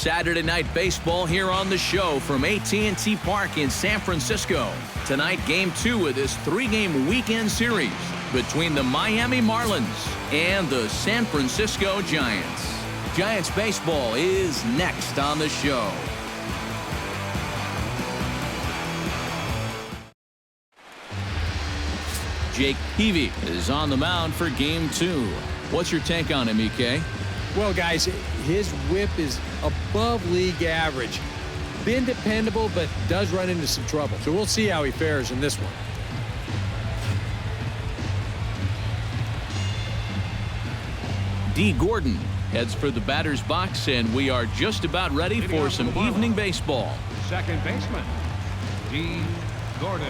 Saturday Night Baseball here on the show from AT&T Park in San Francisco. Tonight, Game 2 of this 3-game weekend series between the Miami Marlins and the San Francisco Giants. Giants baseball is next on the show. Jake Peavy is on the mound for Game 2. What's your take on him, EK? Well, guys, his whip is above league average. Been dependable, but does run into some trouble. So we'll see how he fares in this one. D. Gordon heads for the batter's box, and we are just about ready for some evening baseball. Second baseman, D. Gordon.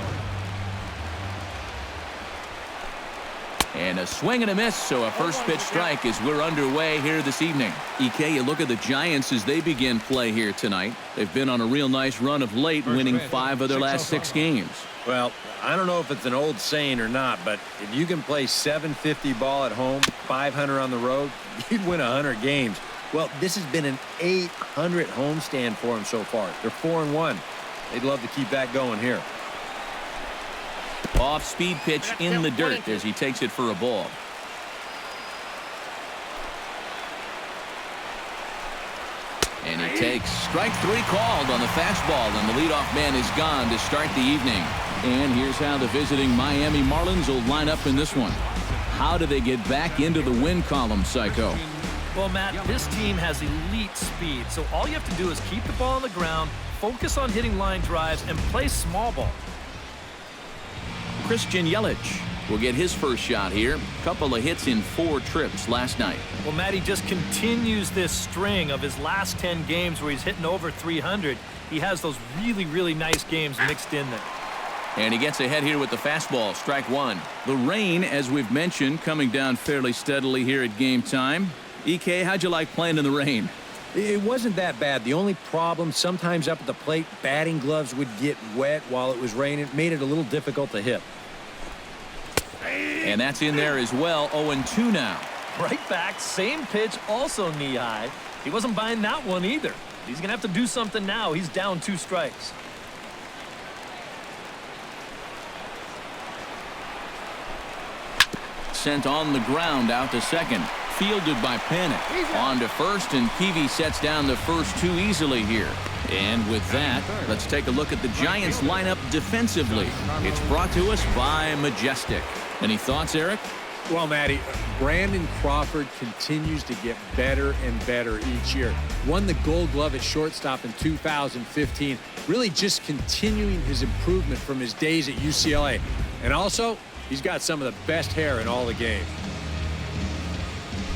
And a swing and a miss, so a first pitch strike as we're underway here this evening. EK, you look at the Giants as they begin play here tonight. They've been on a real nice run of late, winning 5 of their last 6 games. Well, I don't know if it's an old saying or not, but if you can play .750 ball at home, .500 on the road, you'd win 100 games. Well, this has been an .800 homestand for them so far. They're 4-1. They'd love to keep that going here. Off-speed pitch in the dirt as he takes it for a ball. And he takes strike 3 called on the fastball, and the leadoff man is gone to start the evening. And here's how the visiting Miami Marlins will line up in this one. How do they get back into the win column, Psycho? Well, Matt, this team has elite speed, so all you have to do is keep the ball on the ground, focus on hitting line drives, and play small ball. Christian Yelich will get his first shot here. Couple of hits in 4 trips last night. Well, Matt, he just continues this string of his last 10 games where he's hitting over 300. He has those really nice games mixed in there. And he gets ahead here with the fastball, strike 1. The rain, as we've mentioned, coming down fairly steadily here at game time. EK, how'd you like playing in the rain? It wasn't that bad. The only problem, sometimes up at the plate, batting gloves would get wet while it was raining. It made it a little difficult to hit. And that's in there as well. 0-2 now. Right back, same pitch, also knee high. He wasn't buying that one either. He's going to have to do something now. He's down 2 strikes. Sent on the ground out to second. Fielded by Panic. On to first, and Peavy sets down the first 2 easily here. And with that, let's take a look at the Giants lineup defensively. It's brought to us by Majestic. Any thoughts, Eric? Well, Matty, Brandon Crawford continues to get better and better each year. Won the Gold Glove at shortstop in 2015. Really just continuing his improvement from his days at UCLA. And also, he's got some of the best hair in all the game.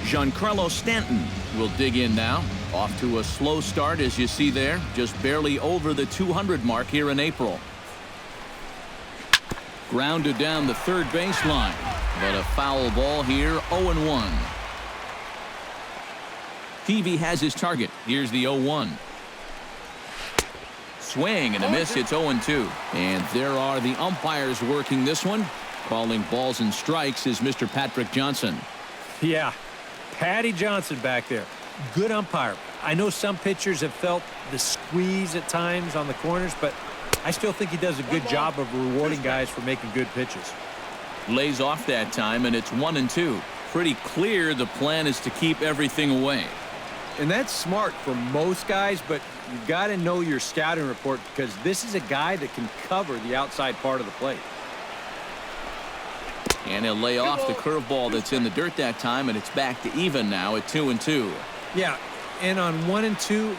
Giancarlo Stanton will dig in now. Off to a slow start, as you see there. Just barely over the 200 mark here in April. Grounded down the third baseline. But a foul ball here, 0-1. Peavy has his target. Here's the 0-1. Swing and a miss. It's 0-2. And there are the umpires working this one. Calling balls and strikes is Mr. Patrick Johnson. Yeah, Patty Johnson back there. Good umpire. I know some pitchers have felt the squeeze at times on the corners, but I still think he does a good job of rewarding guys for making good pitches. Lays off that time, and it's 1-2. Pretty clear the plan is to keep everything away. And that's smart for most guys, but you've got to know your scouting report because this is a guy that can cover the outside part of the plate. And he'll lay off the curveball that's in the dirt that time, and it's back to even now at 2-2. Yeah, and on 1-2,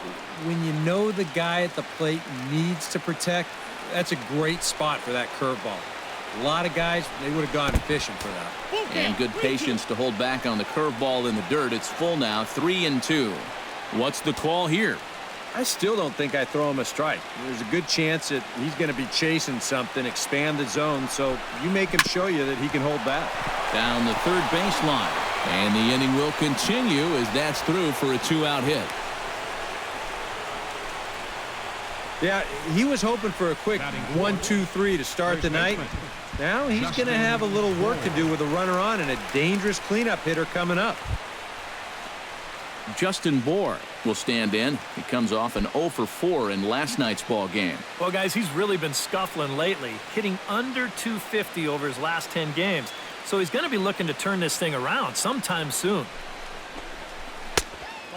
when you know the guy at the plate needs to protect, that's a great spot for that curveball. A lot of guys, they would have gone fishing for that. And good patience to hold back on the curveball in the dirt. It's full now, 3-2. What's the call here? I still don't think I throw him a strike. There's a good chance that he's going to be chasing something, expand the zone, so you make him show you that he can hold back. Down the third baseline. And the inning will continue as that's through for a 2-out hit. Yeah, he was hoping for a quick 1-2-3 to start the night. Now he's going to have a little work to do with a runner on and a dangerous cleanup hitter coming up. Justin Bohr will stand in. He comes off an 0 for 4 in last night's ball game. Well, guys, he's really been scuffling lately, hitting under 250 over his last 10 games. So he's going to be looking to turn this thing around sometime soon.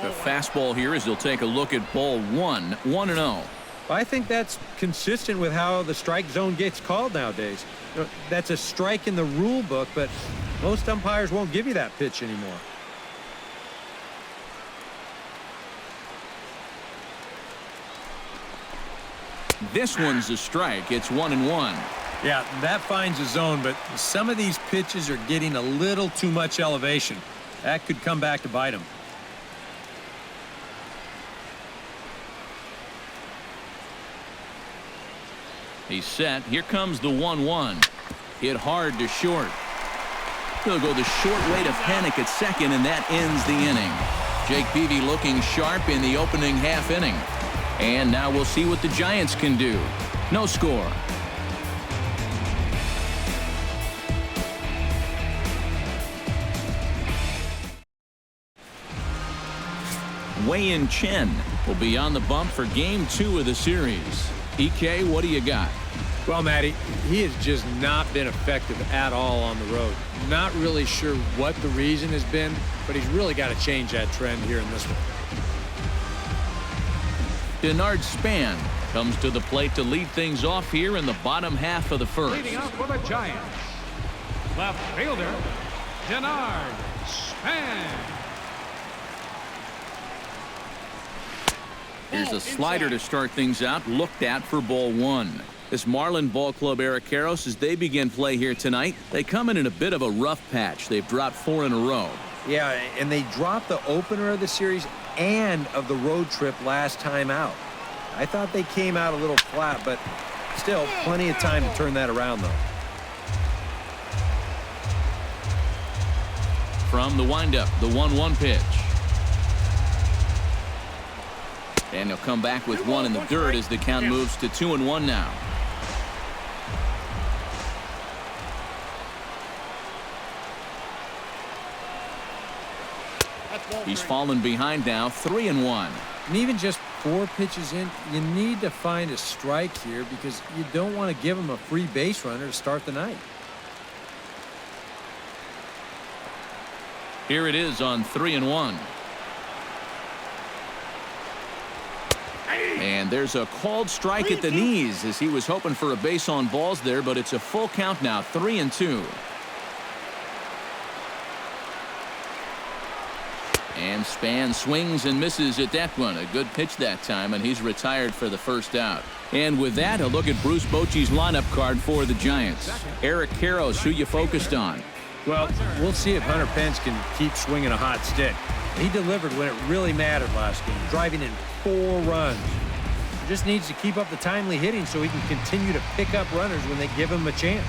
The fastball here as he'll take a look at ball 1, 1-0. I think that's consistent with how the strike zone gets called nowadays. That's a strike in the rule book, but most umpires won't give you that pitch anymore. This one's a strike. It's 1-1. Yeah, that finds a zone, but some of these pitches are getting a little too much elevation. That could come back to bite him. He's set. Here comes the 1-1. Hit hard to short. He'll go the short way to panic at second, and that ends the inning. Jake Peavy looking sharp in the opening half inning. And now we'll see what the Giants can do. No score. Wei-Yin Chen will be on the bump for game 2 of the series. EK, what do you got? Well, Matty, he has just not been effective at all on the road. Not really sure what the reason has been, but he's really got to change that trend here in this one. Denard Span comes to the plate to lead things off here in the bottom half of the first. Leading off for the Giants, left fielder, Denard Span. Here's a slider to start things out, looked at for ball 1. This Marlin Ball Club Arroqueros, as they begin play here tonight, they come in a bit of a rough patch. They've dropped 4 in a row. Yeah, and they dropped the opener of the series and of the road trip last time out. I thought they came out a little flat, but still plenty of time to turn that around, though. From the windup, the 1-1 pitch. And he'll come back with 1 in the dirt as the count moves to 2-1 now. He's fallen behind now, 3-1. And even just 4 pitches in, you need to find a strike here because you don't want to give him a free base runner to start the night. Here it is on 3-1. And there's a called strike at the knees as he was hoping for a base on balls there, but it's a full count now, 3-2. And Span swings and misses at that one. A good pitch that time, and he's retired for the first out. And with that, a look at Bruce Bochy's lineup card for the Giants. Eric Karros, who you focused on? Well, we'll see if Hunter Pence can keep swinging a hot stick. He delivered when it really mattered last game, driving in 4 runs. Just needs to keep up the timely hitting so he can continue to pick up runners when they give him a chance.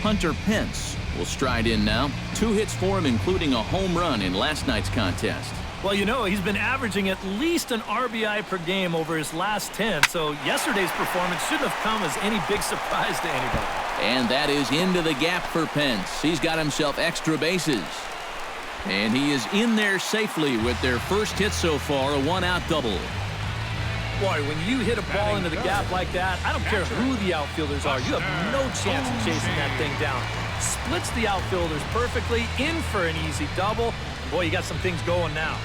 Hunter Pence will stride in now. 2 hits for him, including a home run in last night's contest. Well, you know, he's been averaging at least an RBI per game over his last 10, so yesterday's performance shouldn't have come as any big surprise to anybody. And that is into the gap for Pence. He's got himself extra bases. And he is in there safely with their first hit so far, a 1-out double. Boy, when you hit a ball into the gap like that, I don't care who the outfielders are. You have no chance of chasing that thing down. Splits the outfielders perfectly, in for an easy double. Boy, you got some things going now.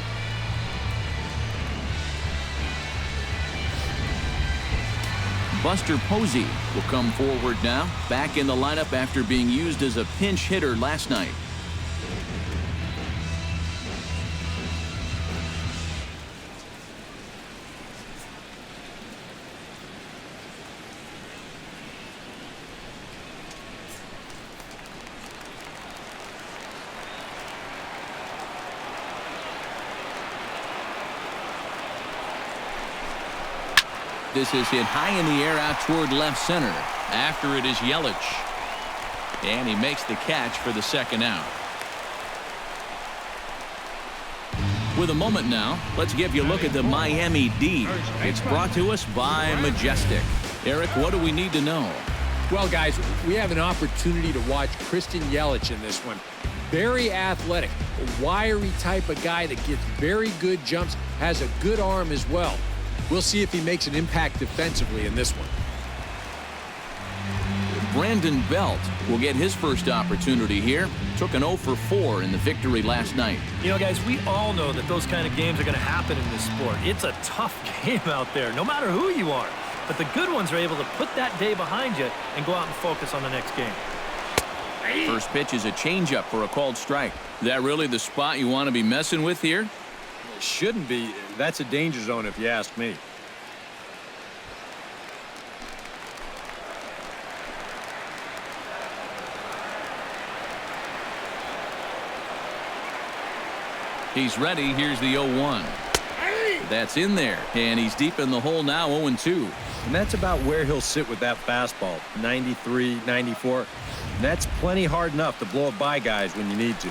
Buster Posey will come forward now, back in the lineup after being used as a pinch hitter last night. This is hit high in the air out toward left center. After it is Yelich. And he makes the catch for the second out. With a moment now, let's give you a look at the Miami D. It's brought to us by Majestic. Eric, what do we need to know? Well, guys, we have an opportunity to watch Christian Yelich in this one. Very athletic, a wiry type of guy that gets very good jumps, has a good arm as well. We'll see if he makes an impact defensively in this one. Brandon Belt will get his first opportunity here. Took an 0 for 4 in the victory last night. You know, guys, we all know that those kind of games are going to happen in this sport. It's a tough game out there, no matter who you are. But the good ones are able to put that day behind you and go out and focus on the next game. First pitch is a changeup for a called strike. Is that really the spot you want to be messing with here? It shouldn't be. That's a danger zone if you ask me. He's ready. Here's the 0-1. That's in there, and he's deep in the hole now, 0-2. And that's about where he'll sit with that fastball, 93, 94. And that's plenty hard enough to blow it by guys when you need to.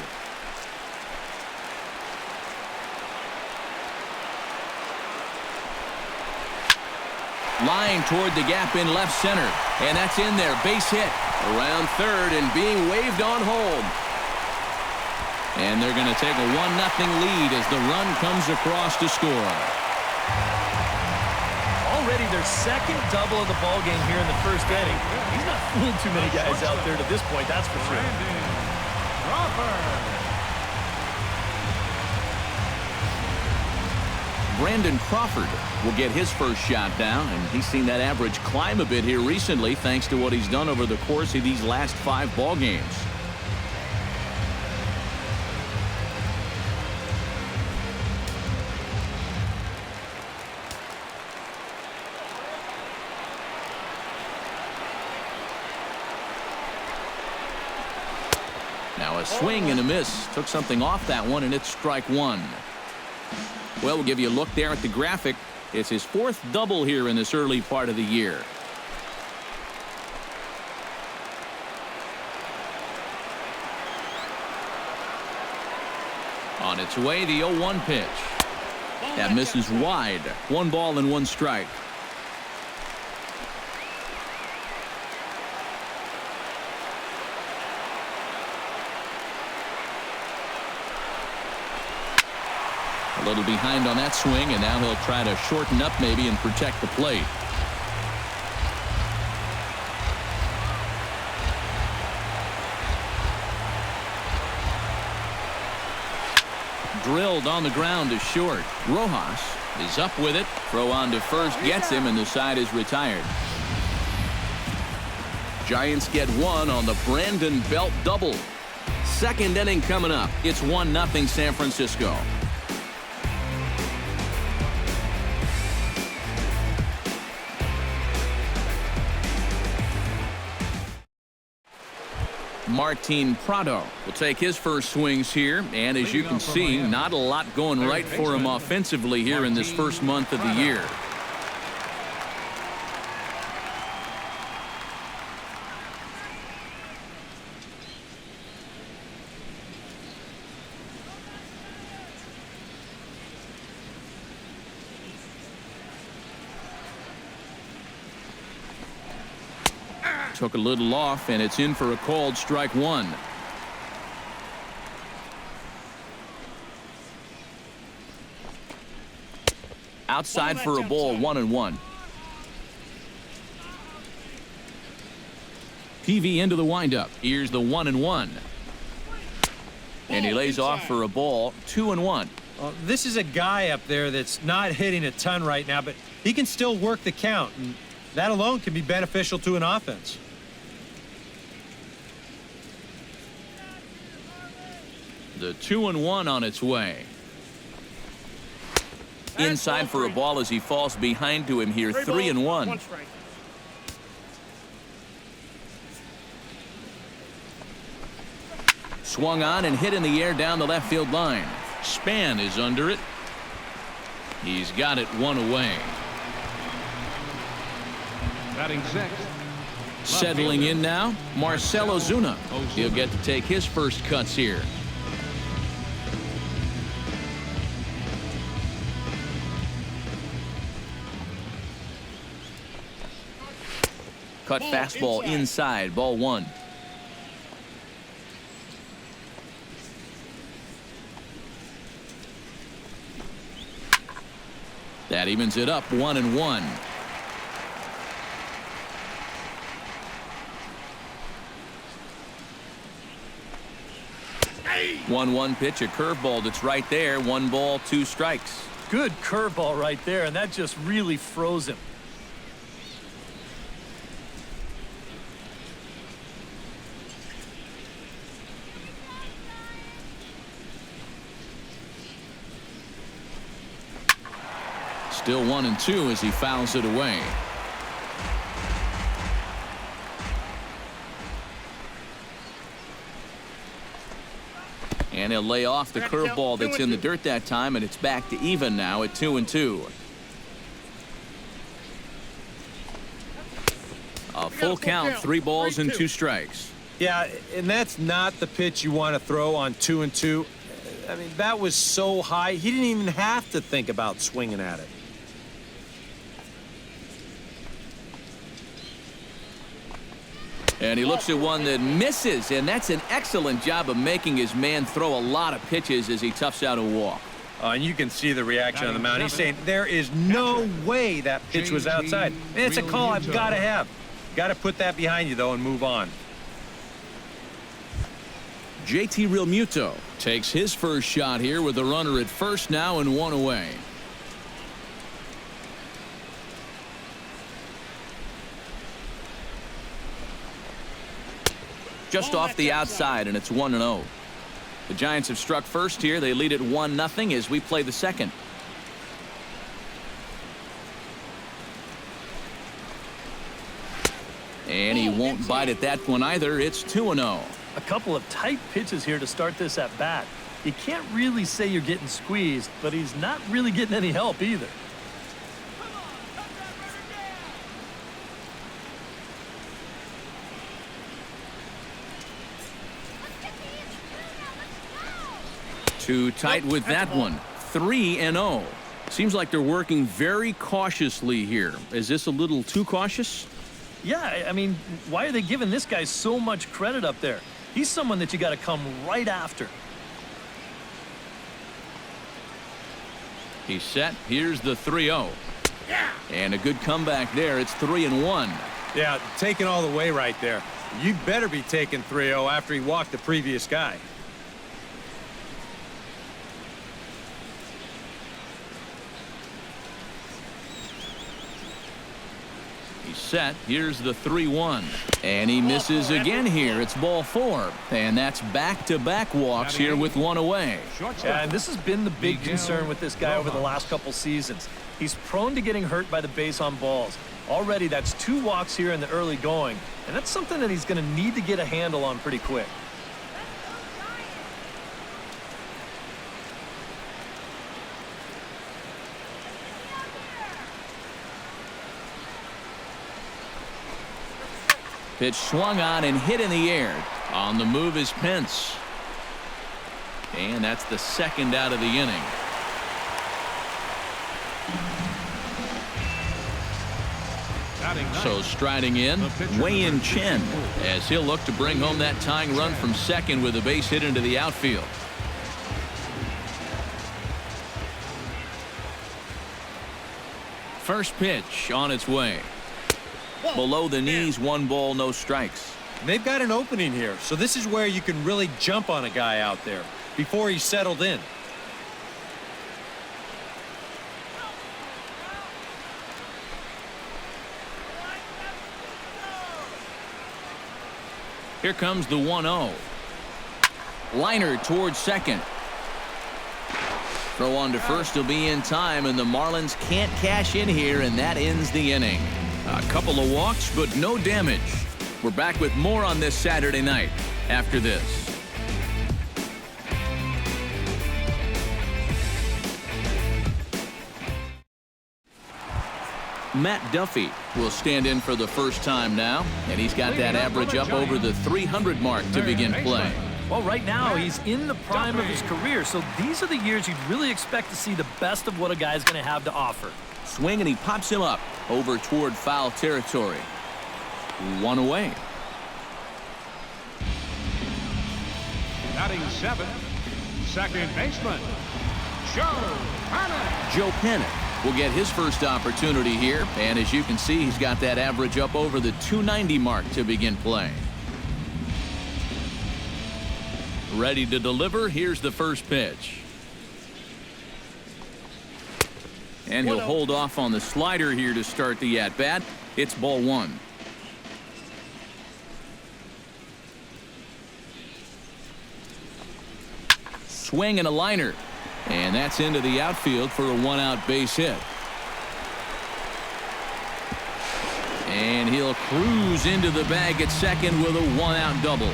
Line toward the gap in left center, and that's in there. Base hit around third and being waved on home. And they're going to take a 1-0 lead as the run comes across to score. Already their second double of the ball game here in the first inning. He's not fooling too many guys out there to this point, that's for sure. Brandon Crawford will get his first shot down, and he's seen that average climb a bit here recently thanks to what he's done over the course of these last 5 ball games. Now a swing and a miss. Took something off that one, and it's strike 1. Well, we'll give you a look there at the graphic. It's his 4th double here in this early part of the year. On its way, the 0-1 pitch. That misses wide. 1 ball and 1 strike. A little behind on that swing, and now he'll try to shorten up maybe and protect the plate. Drilled on the ground to short. Rojas is up with it. Throw on to first gets him, and the side is retired. Giants get 1 on the Brandon Belt double. Second inning coming up. It's 1-0 San Francisco. Martin Prado will take his first swings here, and as you can see, not a lot going right for him offensively here in this first month of the year. Took a little off, and it's in for a called strike 1. Outside for a ball, 1-1. PV into the windup. Here's the 1-1. And he lays off for a ball, 2-1. This is a guy up there that's not hitting a ton right now, but he can still work the count, and that alone can be beneficial to an offense. The 2-1 on its way. Inside for a ball as he falls behind to him here, 3-1. Swung on and hit in the air down the left field line. Span is under it. He's got it 1 away. Batting sixth. Settling in now, Marcell Ozuna. He'll get to take his first cuts here. cut fastball inside, ball 1. That evens it up 1-1. 1-1 pitch, a curveball that's right there. 1 ball, 2 strikes. Good curveball right there, and that just really froze him. Still 1-2 as he fouls it away. And he'll lay off the curveball that's in the dirt that time, and it's back to even now at 2-2. A full count, 3 balls and 2 strikes. Yeah, and that's not the pitch you want to throw on 2-2. I mean, that was so high, he didn't even have to think about swinging at it. And he looks at one that misses, and that's an excellent job of making his man throw a lot of pitches as he toughs out a walk. And you can see the reaction on the mound. He's saying, there is no way that pitch was outside. And it's a call I've got to have. Got to put that behind you, though, and move on. JT Realmuto takes his first shot here with a runner at first now and 1 away. Just off the outside, and it's 1-0. The Giants have struck first here. They lead at 1-0 as we play the second. And he won't bite at that one either. It's 2-0. A couple of tight pitches here to start this at bat. You can't really say you're getting squeezed, but he's not really getting any help either. Too tight with that one. 3-0. Seems like they're working very cautiously here. Is this a little too cautious? Yeah, I mean, why are they giving this guy so much credit up there? He's someone that you got to come right after. He's set. Here's the 3-0. And a good comeback there. It's 3-1. Yeah, taking all the way right there. You better be taking 3-0 after he walked the previous guy. He's set. Here's the 3-1. And he misses again here. It's ball 4. And that's back-to-back walks here with 1 away. Yeah, and this has been the big concern with this guy over the last couple seasons. He's prone to getting hurt by the base on balls. Already that's 2 walks here in the early going. And that's something that he's going to need to get a handle on pretty quick. Pitch swung on and hit in the air. On the move is Pence. And that's the second out of the inning. So striding in, Wei-Yin Chen, as he'll look to bring home that tying run from second with a base hit into the outfield. First pitch on its way. Below the knees, 1 ball, no strikes. They've got an opening here, so this is where you can really jump on a guy out there before he's settled in. Here comes the 1-0. Liner towards second. Throw on to first will be in time, and the Marlins can't cash in here, and that ends the inning. A couple of walks, but no damage. We're back with more on this Saturday night after this. Matt Duffy will stand in for the first time now, and he's got that average up over the 300 mark to begin play. Well, right now he's in the prime of his career, so these are the years you'd really expect to see the best of what a guy's going to have to offer. Swing, and he pops him up over toward foul territory. 1 away. Batting 7th, second baseman, Joe Panic. Joe Panic will get his first opportunity here, and as you can see, he's got that average up over the 290 mark to begin play. Ready to deliver. Here's the first pitch. And he'll hold off on the slider here to start the at-bat. It's ball 1. Swing and a liner. And that's into the outfield for a 1-out base hit. And he'll cruise into the bag at second with a 1-out double.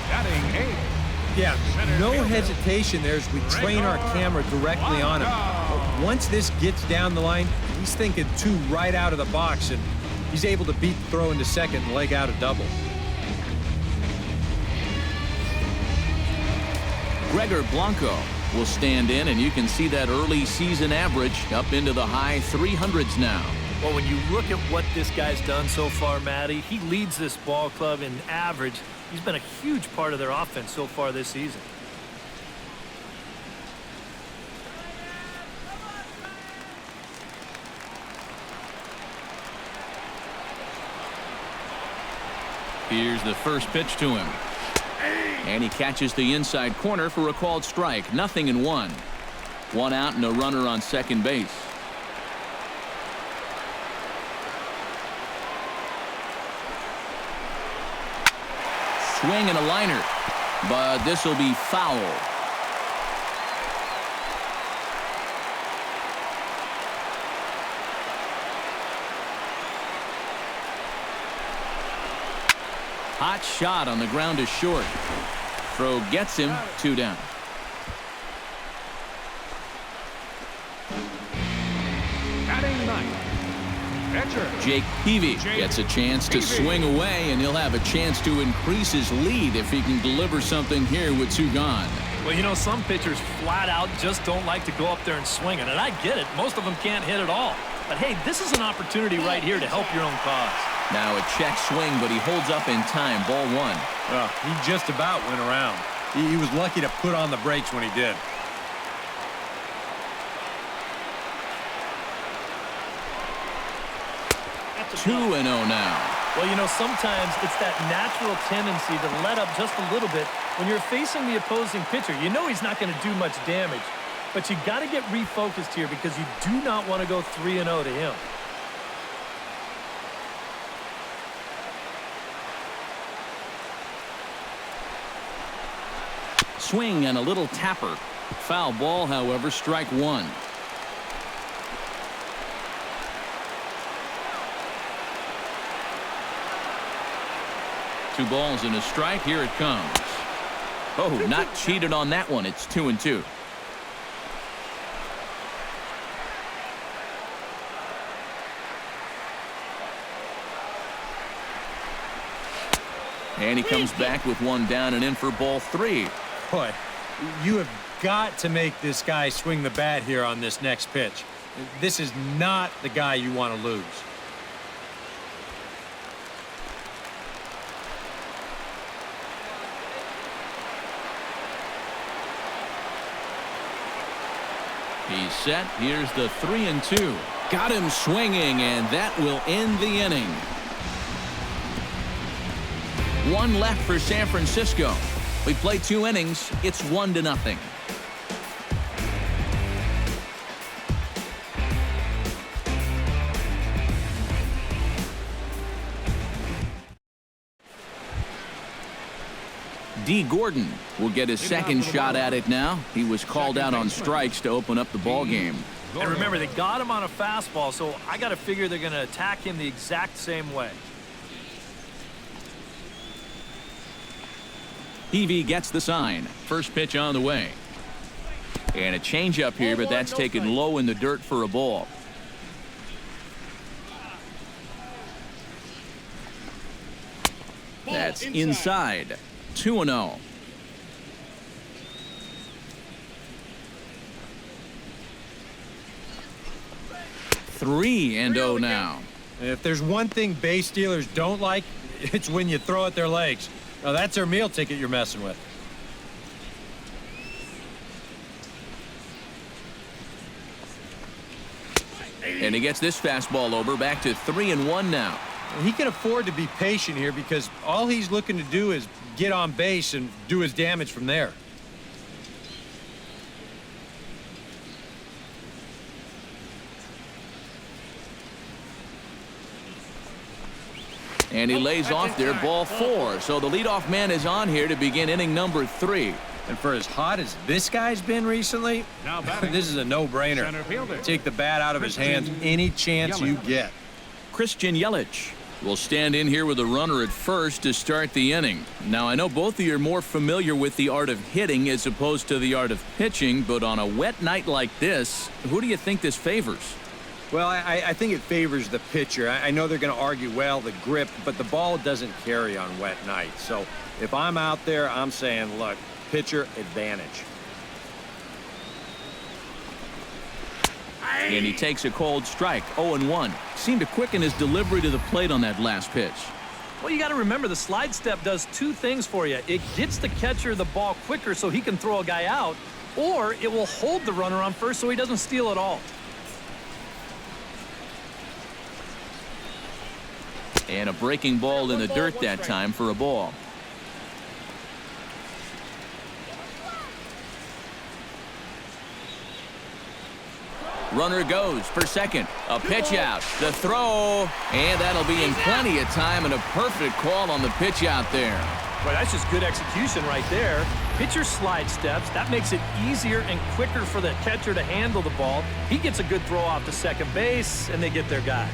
Batting 8th. Yeah, no hesitation there as we train our camera directly on him. But once this gets down the line, he's thinking 2 right out of the box, and he's able to beat the throw into second and leg out a double. Gregor Blanco will stand in, and you can see that early season average up into the high 300s now. Well, when you look at what this guy's done so far, Matty, he leads this ball club in average. He's been a huge part of their offense so far this season. Here's the first pitch to him. And he catches the inside corner for a called strike. 0-1. 1 out and a runner on second base. Swing and a liner, but this will be foul. Hot shot on the ground is short. Throw gets him. 2 down. Batting 9th. Pitcher. Jake Peavy gets a chance to swing away, and he'll have a chance to increase his lead if he can deliver something here with 2 gone. Well, you know, some pitchers flat out just don't like to go up there and swing it, and I get it. Most of them can't hit at all. But hey, this is an opportunity right here to help your own cause. Now a check swing, but he holds up in time. Ball 1. He just about went around. He was lucky to put on the brakes when he did. That's 2-0 now. Well, you know, sometimes it's that natural tendency to let up just a little bit when you're facing the opposing pitcher. You know he's not going to do much damage, but you got to get refocused here because you do not want to go 3-0 to him. Swing and a little tapper. Foul ball, however, strike 1. Two balls and a strike. Here it comes. Oh, not cheated on that one. It's 2-2. And he comes back with 1 down and in for ball 3. Boy, you have got to make this guy swing the bat here on this next pitch. This is not the guy you want to lose. He's set. Here's the 3-2. Got him swinging, and that will end the inning. 1 left for San Francisco. We play 2 innings. It's 1-0. D. Gordon will get his second shot at it now. He was called out on strikes to open up the ball game. And remember, they got him on a fastball, so I got to figure they're going to attack him the exact same way. Peavy gets the sign. First pitch on the way. And a changeup here, but that's taken low in the dirt for a ball. That's inside. 2-0. 3-0 now. If there's one thing base stealers don't like, It's when you throw at their legs. Now, that's their meal ticket you're messing with. And he gets this fastball over, back to 3-1 now. He can afford to be patient here because all he's looking to do is get on base and do his damage from there. And he lays off there, ball 4. So the leadoff man is on here to begin inning number 3. And for as hot as this guy's been recently, Now batting, this is a no-brainer. center fielder. Take the bat out of his hands any chance you get. Christian Yelich will stand in here with a runner at first to start the inning. Now, I know both of you are more familiar with the art of hitting as opposed to the art of pitching, but on a wet night like this, who do you think this favors? Well, I think it favors the pitcher. I know they're going to argue, well, the grip, but the ball doesn't carry on wet nights. So if I'm out there, I'm saying, look, pitcher advantage. And he takes a cold strike, 0-1. Seemed to quicken his delivery to the plate on that last pitch. Well, you got to remember the slide step does 2 things for you. It gets the catcher the ball quicker so he can throw a guy out, or it will hold the runner on first so he doesn't steal it all. And a breaking ball in the dirt that time for a ball. Runner goes for second. A pitch out. The throw. And that'll be in plenty of time and a perfect call on the pitch out there. Boy, that's just good execution right there. Pitcher slide steps. That makes it easier and quicker for the catcher to handle the ball. He gets a good throw off to second base, and they get their guy.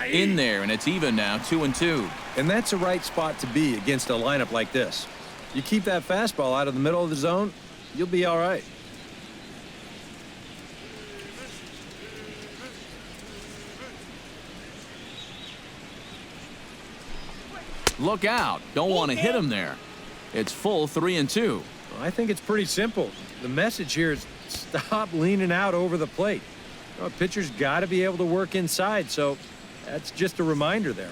In there, and it's even now, 2-2. And that's the right spot to be against a lineup like this. You keep that fastball out of the middle of the zone, you'll be all right. Look out. Don't want to hit him there. It's full 3-2. Well, I think it's pretty simple. The message here is stop leaning out over the plate. You know, a pitcher's got to be able to work inside, so that's just a reminder there.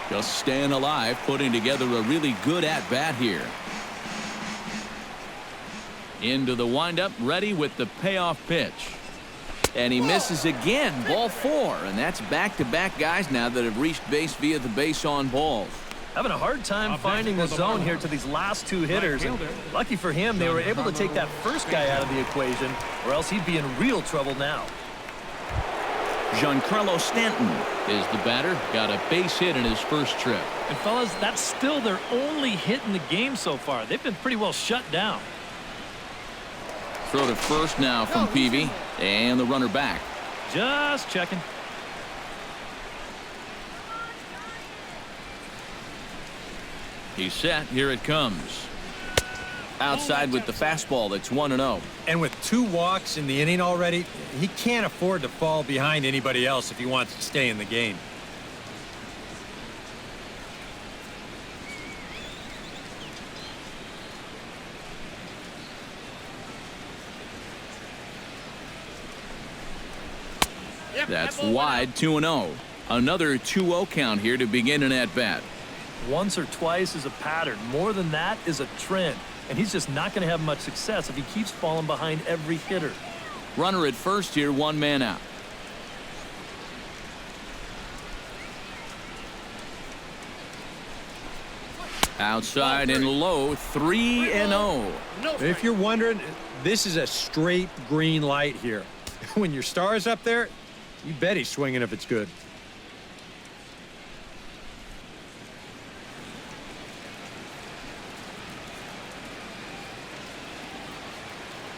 Just staying alive, putting together a really good at-bat here. Into the windup, ready with the payoff pitch. And he misses again, ball 4. And that's back-to-back guys now that have reached base via the base on balls. Having a hard time finding the zone here to these last 2 hitters. And lucky for him, they were able to take that first guy out of the equation, or else he'd be in real trouble now. Giancarlo Stanton is the batter. Got a base hit in his first trip. And fellas, that's still their only hit in the game so far. They've been pretty well shut down. Throw to first now from Peavy, and the runner back. Just checking. He's set. Here it comes. Outside with the fastball. That's 1-0. And with 2 walks in the inning already, he can't afford to fall behind anybody else if he wants to stay in the game. That's wide, 2-0. Another 2-0 count here to begin an at-bat. Once or twice is a pattern. More than that is a trend. And he's just not going to have much success if he keeps falling behind every hitter. Runner at first here, 1 man out. Outside and low, 3-0. If you're wondering, this is a straight green light here. When your star is up there, you bet he's swinging if it's good.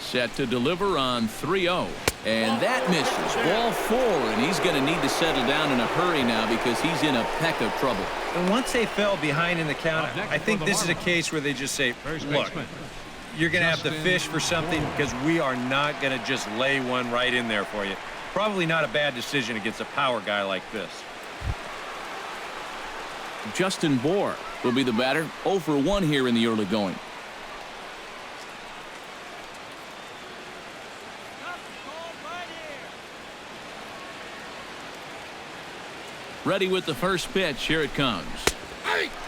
Set to deliver on 3-0. And that misses. Ball 4, and he's going to need to settle down in a hurry now because he's in a peck of trouble. And once they fell behind in the count, I think this is a case where they just say, look, you're going to have to fish for something because we are not going to just lay one right in there for you. Probably not a bad decision against a power guy like this. Justin Bohr will be the batter. 0 for 1 here in the early going. Ready with the first pitch. Here it comes.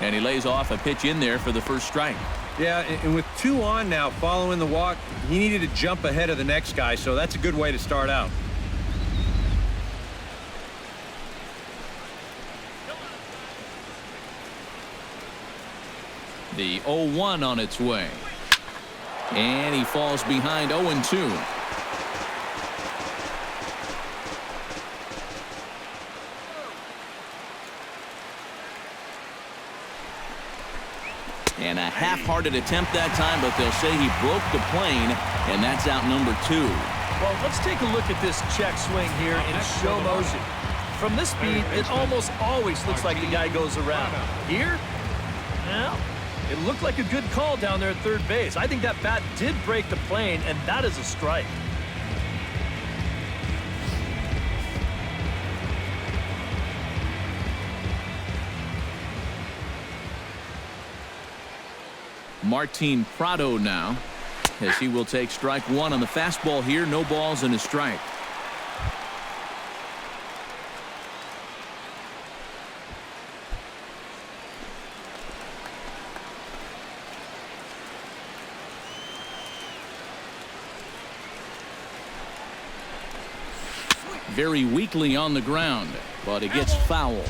And he lays off a pitch in there for the first strike. Yeah, and with 2 on now following the walk, he needed to jump ahead of the next guy, so that's a good way to start out. The 0-1 on its way. And he falls behind 0-2. And a half-hearted attempt that time, but they'll say he broke the plane, and that's out number 2. Well, let's take a look at this check swing here in slow motion. From this speed, it almost always looks like the guy goes around. Here, well, it looked like a good call down there at third base. I think that bat did break the plane, and that is a strike. Martin Prado now, as he will take strike 1 on the fastball here. No balls and a strike. Very weakly on the ground, but it gets foul.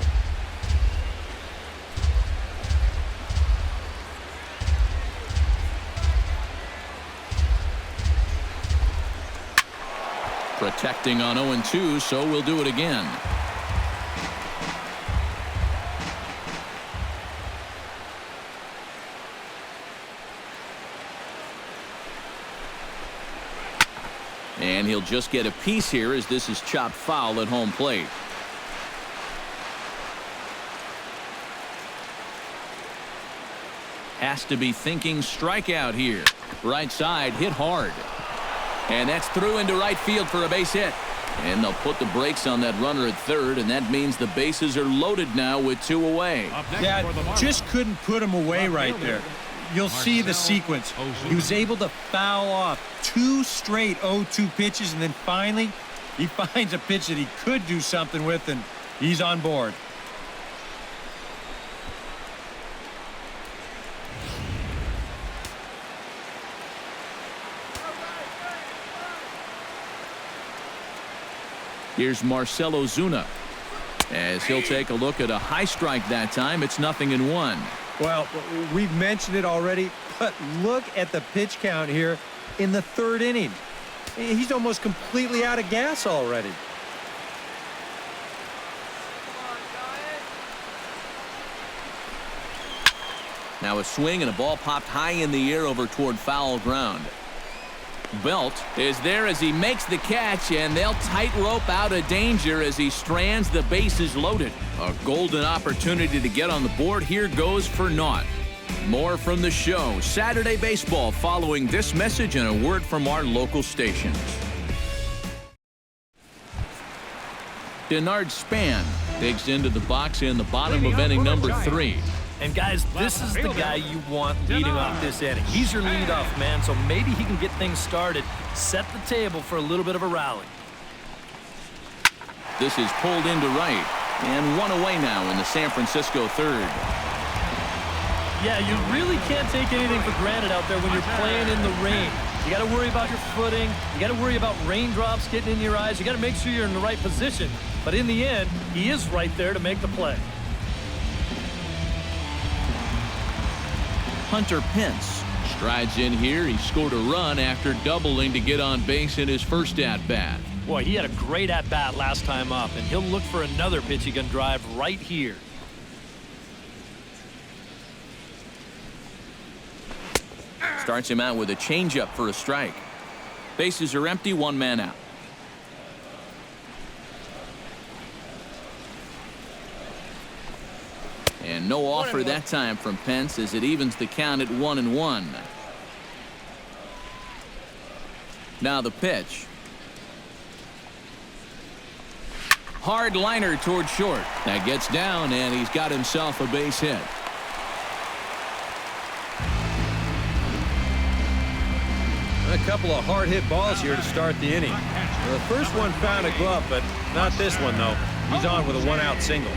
Protecting on 0-2, so we'll do it again. And he'll just get a piece here as this is chopped foul at home plate. Has to be thinking strikeout here. Right side hit hard. And that's through into right field for a base hit. And they'll put the brakes on that runner at third, and that means the bases are loaded now with 2 away. Yeah, just couldn't put him away right there. You'll see the sequence. He was able to foul off 2 straight 0-2 pitches, and then finally he finds a pitch that he could do something with, and he's on board. Here's Marcell Ozuna as he'll take a look at a high strike that time. It's 0-1. Well, we've mentioned it already, but look at the pitch count here in the 3rd inning. He's almost completely out of gas already. Now a swing and a ball popped high in the air over toward foul ground. Belt is there as he makes the catch, and they'll tightrope out of danger as he strands the bases loaded. A golden opportunity to get on the board here goes for naught. More from the show Saturday Baseball following this message and a word from our local stations. Denard Span digs into the box in the bottom of inning number 3. And guys, this is the guy you want leading off this inning. He's your leadoff man, so maybe he can get things started, set the table for a little bit of a rally. This is pulled into right, and 1 away now in the San Francisco 3rd. Yeah, you really can't take anything for granted out there when you're playing in the rain. You got to worry about your footing. You got to worry about raindrops getting in your eyes. You got to make sure you're in the right position. But in the end, he is right there to make the play. Hunter Pence strides in here. He scored a run after doubling to get on base in his first at-bat. Boy, he had a great at-bat last time up, and he'll look for another pitch he can drive right here. Starts him out with a changeup for a strike. Bases are empty, 1 man out. And no offer that time from Pence as it evens the count at 1-1. Now the pitch. Hard liner toward short. That gets down, and he's got himself a base hit. A couple of hard-hit balls here to start the inning. The first one found a glove, but not this one, though. He's on with a one-out single.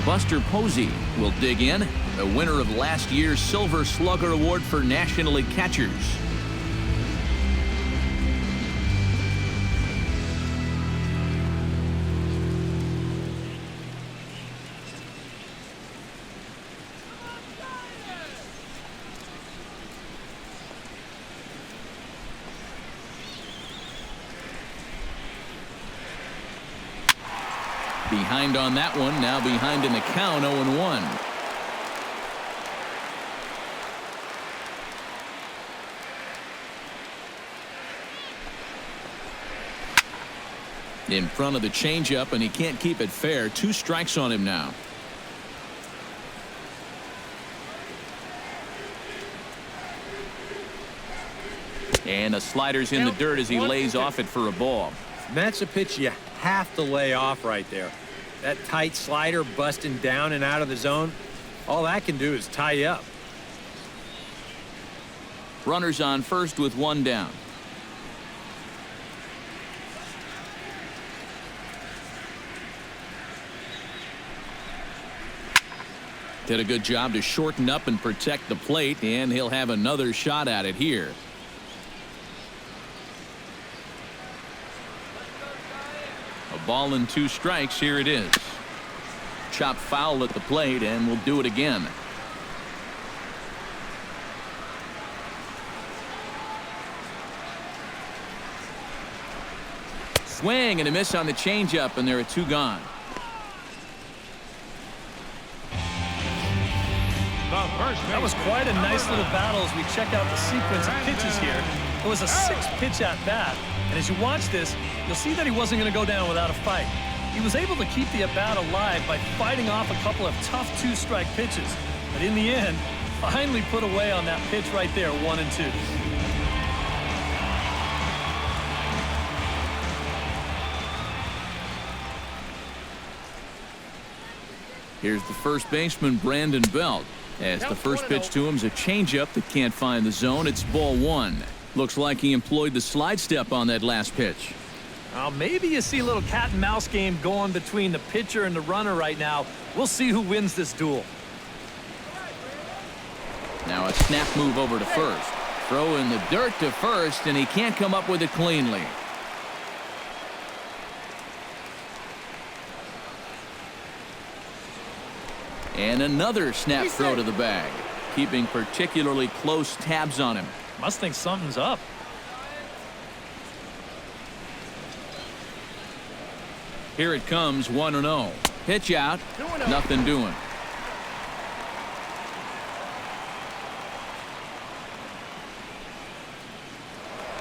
Buster Posey will dig in, the winner of last year's Silver Slugger Award for National League catchers. Behind on that one, now behind in the count, 0-1. In front of the changeup, and he can't keep it fair. 2 strikes on him now. And a slider's in the dirt as he lays off it for a ball. And that's a pitch you have to lay off right there. That tight slider busting down and out of the zone, all that can do is tie you up. Runners on first with 1 down. Did a good job to shorten up and protect the plate, and he'll have another shot at it here. A ball and 2 strikes. Here it is. Chop foul at the plate, and we'll do it again. Swing and a miss on the changeup, and there are 2 gone. That was quite a nice little battle as we check out the sequence of pitches here. It was a 6-pitch at bat, and as you watch this, you'll see that he wasn't going to go down without a fight. He was able to keep the at-bat alive by fighting off a couple of tough 2-strike pitches, but in the end, finally put away on that pitch right there, 1-2. Here's the first baseman, Brandon Belt. As the first pitch to him is a changeup that can't find the zone. It's ball 1. Looks like he employed the slide step on that last pitch. Maybe you see a little cat and mouse game going between the pitcher and the runner right now. We'll see who wins this duel. Now a snap move over to first. Throw in the dirt to first, and he can't come up with it cleanly. And another snap throw to the bag, keeping particularly close tabs on him. Must think something's up. Here it comes, 1-0. Pitch out, nothing doing.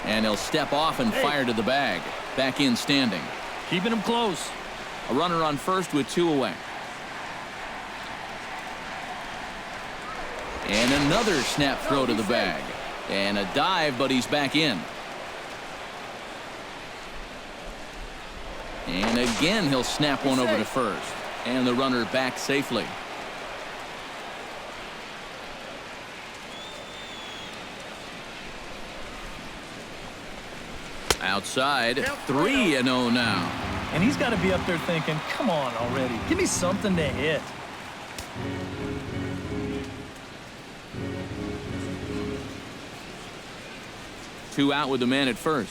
And he'll step off and fire to the bag. Back in standing. Keeping him close. A runner on first with 2 away. And another snap throw to the bag. And a dive, but he's back in. And again, he'll snap one over to first. And the runner back safely. Outside, 3-0 now. And he's got to be up there thinking, come on already. Give me something to hit. Two out with the man at first.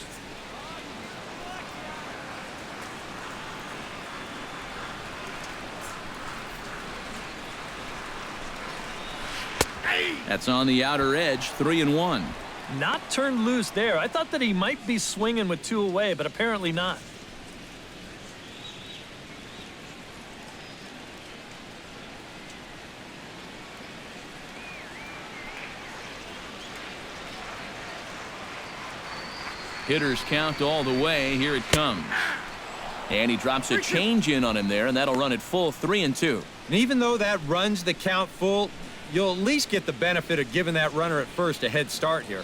That's on the outer edge, 3-1. Not turned loose there. I thought that he might be swinging with 2 away, but apparently not. Hitters count all the way. Here it comes. And he drops a change in on him there, and that'll run it full, 3-2. And even though that runs the count full, you'll at least get the benefit of giving that runner at first a head start here.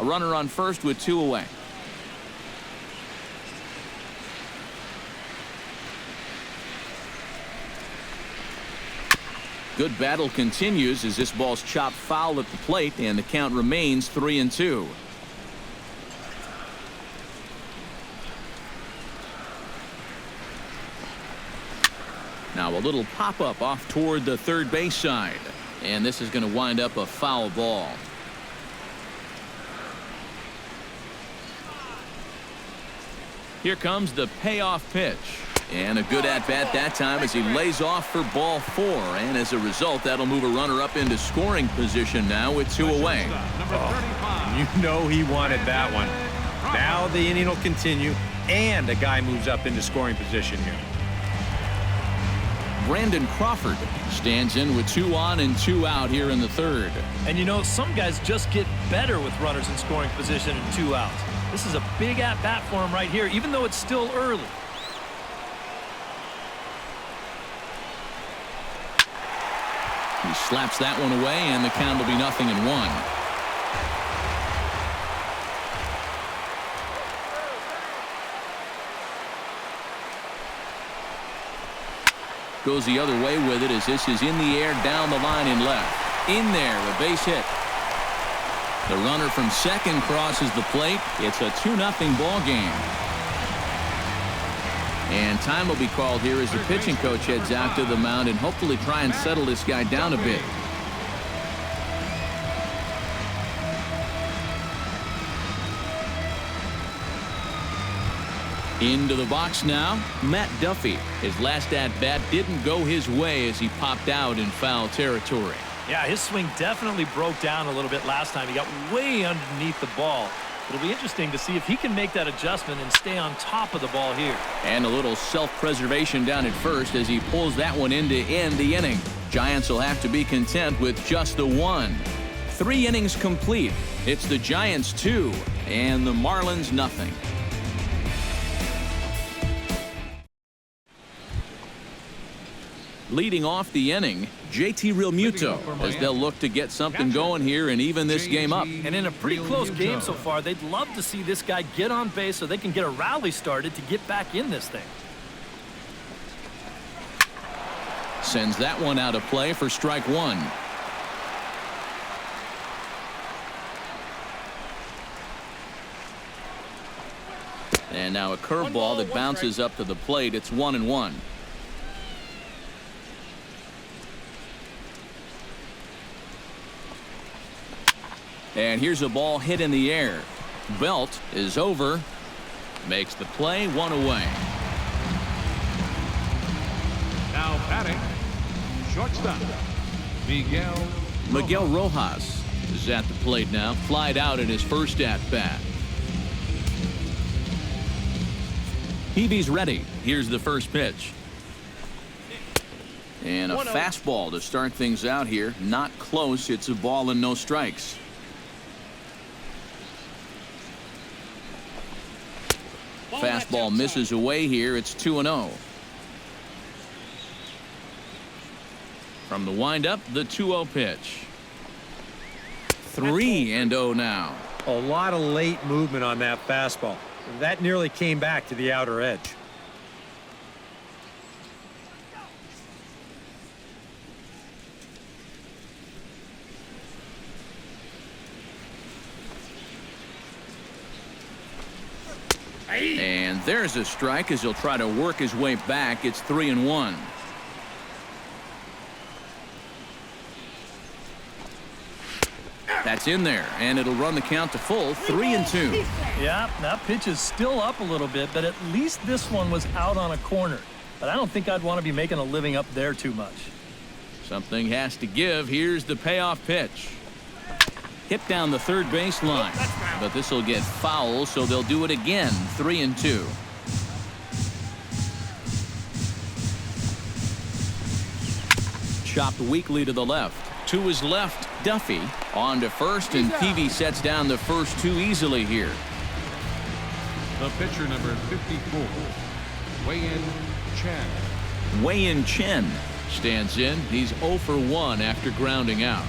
A runner on first with 2 away. Good battle continues as this ball's chopped foul at the plate, and the count remains 3-2. Now a little pop-up off toward the third base side, and this is going to wind up a foul ball. Here comes the payoff pitch. And a good at-bat that time as he lays off for ball 4. And as a result, that'll move a runner up into scoring position now with 2 away. You know he wanted that one. Now the inning will continue, and a guy moves up into scoring position here. Brandon Crawford stands in with 2 on and 2 out here in the third. And you know, some guys just get better with runners in scoring position and 2 outs. This is a big at-bat for him right here, even though it's still early. He slaps that one away, and the count will be 0-1. Goes the other way with it as this is in the air down the line and left. In there, a base hit. The runner from second crosses the plate. It's a 2-0 ball game. And time will be called here as the pitching coach heads out to the mound and hopefully try and settle this guy down a bit. Into the box now, Matt Duffy. His last at-bat didn't go his way as he popped out in foul territory. Yeah, his swing definitely broke down a little bit last time. He got way underneath the ball. It'll be interesting to see if he can make that adjustment and stay on top of the ball here. And a little self-preservation down at first as he pulls that one in to end the inning. Giants will have to be content with just the 1. 3 innings complete. It's the Giants 2 and the Marlins 0. Leading off the inning, JT Realmuto, as they'll look to get something going here and even this game up. And in a pretty close game so far, they'd love to see this guy get on base so they can get a rally started to get back in this thing. Sends that one out of play for strike 1. And now a curveball that bounces up to the plate. It's 1-1. And here's a ball hit in the air. Belt is over. Makes the play, 1 away. Now batting, shortstop, Miguel Rojas is at the plate now. Flied out in his first at-bat. Peavy's ready. Here's the first pitch. And a fastball to start things out here. Not close. It's a ball and no strikes. Fastball misses away here. It's 2-0. From the windup, the 2-0 pitch. 3-0 now. A lot of late movement on that fastball. That nearly came back to the outer edge. And there's a strike as he'll try to work his way back. It's 3-1. That's in there, and it'll run the count to full, 3-2. Yeah, that pitch is still up a little bit, but at least this one was out on a corner. But I don't think I'd want to be making a living up there too much. Something has to give. Here's the payoff pitch. Hit down the third base line, but this will get foul, so they'll do it again. 3-2. Chopped weakly to the left. To his left, Duffy on to first, and Peavy sets down the first 2 easily here. The pitcher, number 54, Wei-Yin Chen stands in. He's 0 for 1 after grounding out.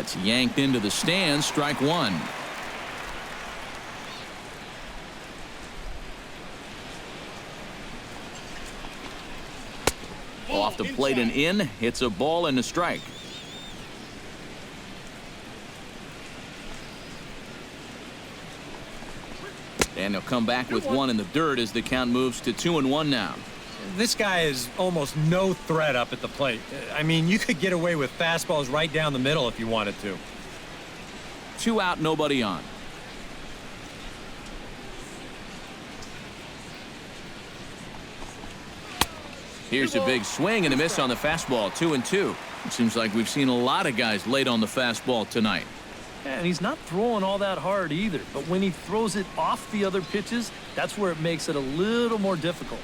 That's yanked into the stands. Strike one. Off the plate and in. It's a ball and a strike. And he'll come back with one in the dirt as the count moves to 2-1 now. This guy is almost no threat up at the plate. I mean, you could get away with fastballs right down the middle if you wanted to. 2 out, nobody on. Here's a big swing and a miss on the fastball. 2-2. It seems like we've seen a lot of guys late on the fastball tonight. And he's not throwing all that hard either. But when he throws it off the other pitches, that's where it makes it a little more difficult.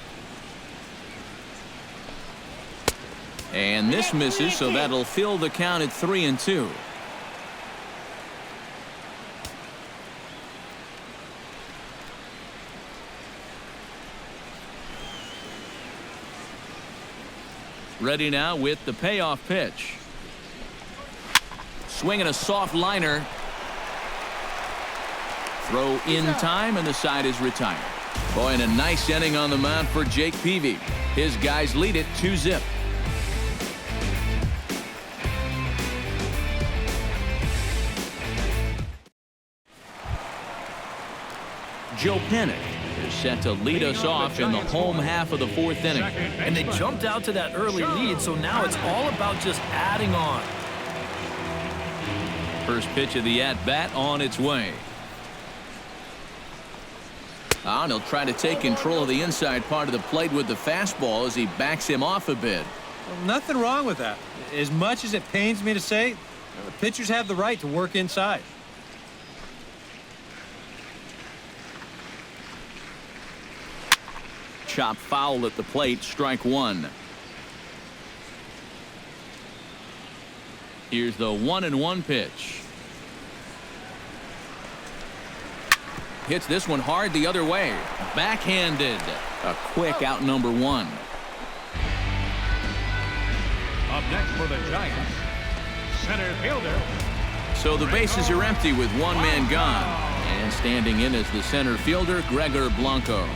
And this misses, so that'll fill the count at 3-2. Ready now with the payoff pitch. Swinging a soft liner. Throw in time, and the side is retired. Boy, and a nice inning on the mound for Jake Peavy. His guys lead it 2-0. Joe Pennick is set to lead us off in the home half of the 4th inning. And they jumped out to that early lead, so now it's all about just adding on. First pitch of the at-bat on its way. And he'll try to take control of the inside part of the plate with the fastball as he backs him off a bit. Well, nothing wrong with that. As much as it pains me to say, the pitchers have the right to work inside. Chop foul at the plate. Strike one. Here's the 1-1 pitch. Hits this one hard the other way. Backhanded. A quick out number one. Up next for the Giants, center fielder. So the bases are empty with one man gone. And standing in as the center fielder, Gregor Blanco.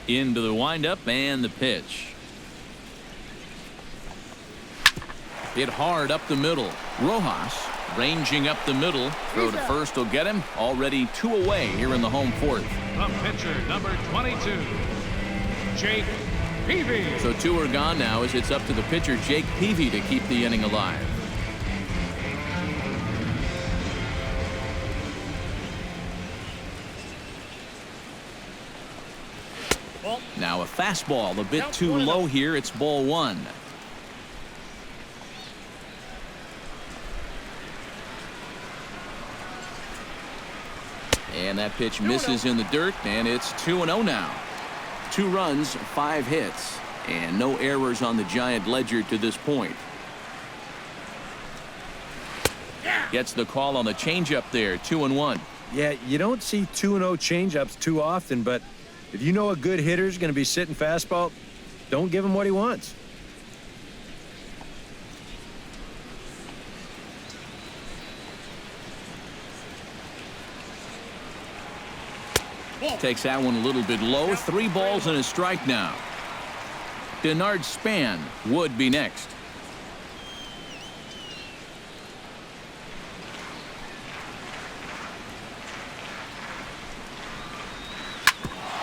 Into the windup and the pitch. Hit hard up the middle. Rojas ranging up the middle. Throw to first will get him. Already 2 away here in the home 4th. The pitcher, number 22, Jake Peavy. So 2 are gone now as it's up to the pitcher, Jake Peavy, to keep the inning alive. Now a fastball a bit too low here. It's ball one. And that pitch misses in the dirt, and it's 2-0 now. 2 runs, 5 hits, and no errors on the Giant ledger to this point. Gets the call on the changeup there. 2-1. Yeah, you don't see 2-0 changeups too often, but if you know a good hitter's going to be sitting fastball, don't give him what he wants. Takes that one a little bit low. 3 balls and a strike now. Denard Span would be next.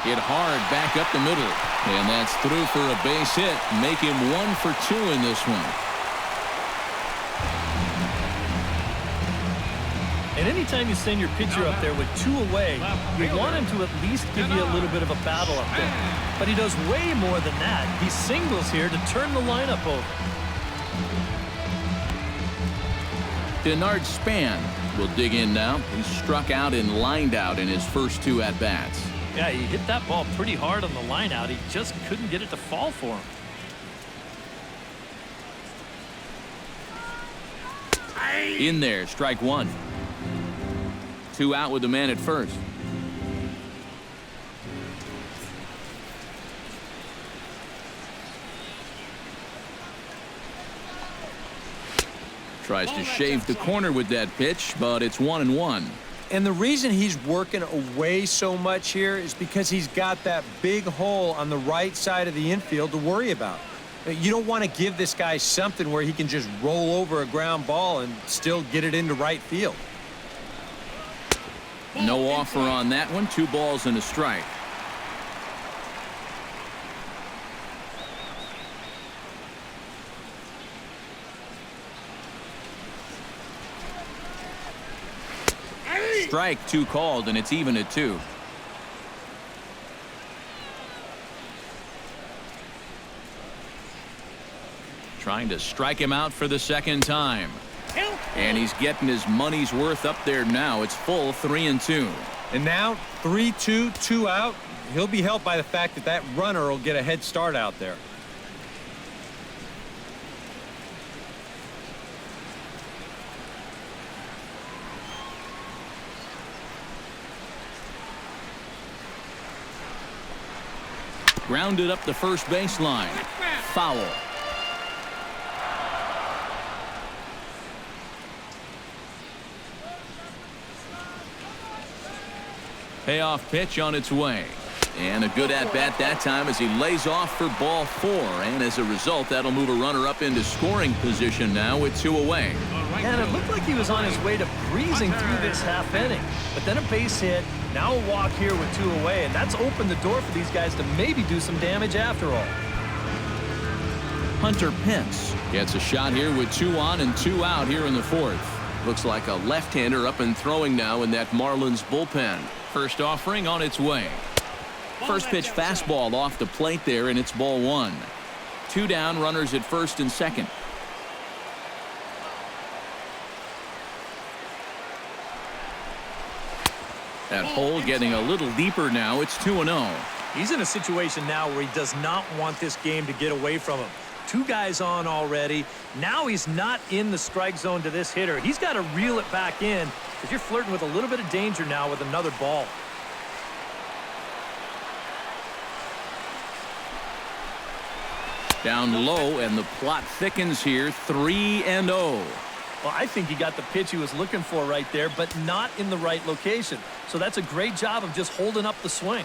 Hit hard back up the middle. And that's through for a base hit. Make him 1 for 2 in this one. And anytime you send your pitcher up there with 2 away, you want him to at least give you a little bit of a battle up there. But he does way more than that. He singles here to turn the lineup over. Denard Span will dig in now. He's struck out and lined out in his first 2 at-bats. Yeah, he hit that ball pretty hard on the line out. He just couldn't get it to fall for him. In there, strike one. 2 out with the man at first. Tries to shave the corner with that pitch, but it's 1-1. And the reason he's working away so much here is because he's got that big hole on the right side of the infield to worry about. You don't want to give this guy something where he can just roll over a ground ball and still get it into right field. No offer on that one. 2 balls and a strike. Strike 2 called, and it's even at 2. Trying to strike him out for the second time. And he's getting his money's worth up there now. It's full 3-2. And now 3-2, 2 out. He'll be helped by the fact that that runner will get a head start out there. Grounded up the first baseline. Foul. Payoff pitch on its way. And a good at-bat that time as he lays off for ball 4. And as a result, that'll move a runner up into scoring position now with 2 away. And it looked like he was on his way to breezing through this half inning. But then a base hit, now a walk here with 2 away, and that's opened the door for these guys to maybe do some damage after all. Hunter Pence gets a shot here with 2 on and 2 out here in the 4th. Looks like a left-hander up and throwing now in that Marlins bullpen. First offering on its way. First pitch fastball off the plate there, and it's ball 1. 2 down, runners at first and second. That hole getting a little deeper now. It's 2-0. He's in a situation now where he does not want this game to get away from him. 2 guys on already. Now he's not in the strike zone to this hitter. He's got to reel it back in because you're flirting with a little bit of danger now with another ball. Down low, and the plot thickens here. 3-0. Well, I think he got the pitch he was looking for right there, but not in the right location. So that's a great job of just holding up the swing.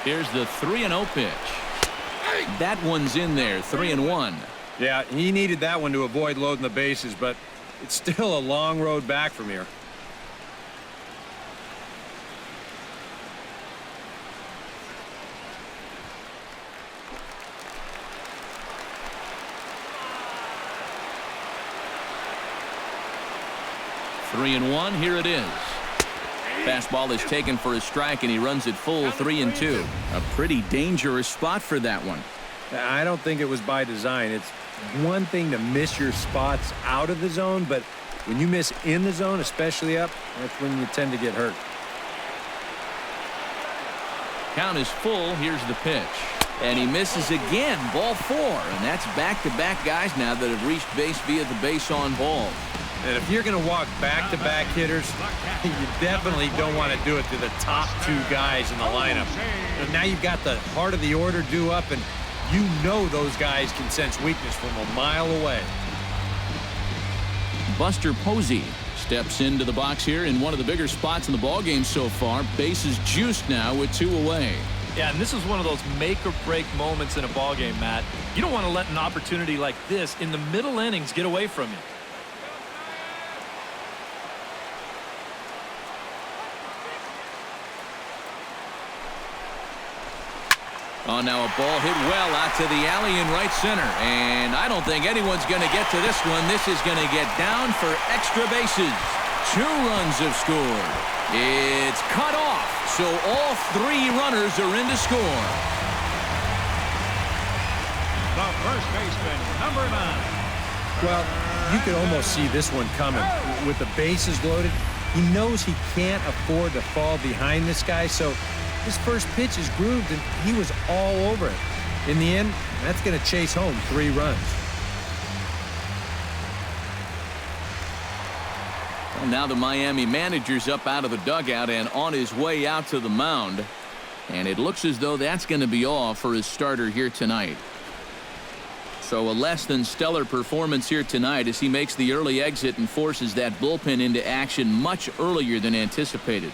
Here's the 3-0 pitch. That one's in there. 3-1. Yeah, he needed that one to avoid loading the bases, but it's still a long road back from here. Three and 1. Here it is. Fastball is taken for a strike, and he runs it full 3-2. A pretty dangerous spot for that one. I don't think it was by design. It's one thing to miss your spots out of the zone, but when you miss in the zone, especially up, that's when you tend to get hurt. Count is full. Here's the pitch. And he misses again. Ball 4. And that's back-to-back guys now that have reached base via the base on balls. And if you're going to walk back-to-back hitters, you definitely don't want to do it to the top 2 guys in the lineup. And now you've got the heart of the order due up, and you know those guys can sense weakness from a mile away. Buster Posey steps into the box here in one of the bigger spots in the ballgame so far. Bases juiced now with 2 away. Yeah, and this is one of those make-or-break moments in a ballgame, Matt. You don't want to let an opportunity like this in the middle innings get away from you. Oh, now a ball hit well out to the alley in right center. And I don't think anyone's going to get to this one. This is going to get down for extra bases. 2 runs have scored. It's cut off. So all 3 runners are in to score. The first baseman, number 9. Well, you could almost see this one coming. With the bases loaded, He knows he can't afford to fall behind this guy, so his first pitch is grooved, and he was all over it. In the end, that's going to chase home 3 runs. Well, now the Miami manager's up out of the dugout and on his way out to the mound. And it looks as though that's going to be all for his starter here tonight. So a less than stellar performance here tonight as he makes the early exit and forces that bullpen into action much earlier than anticipated.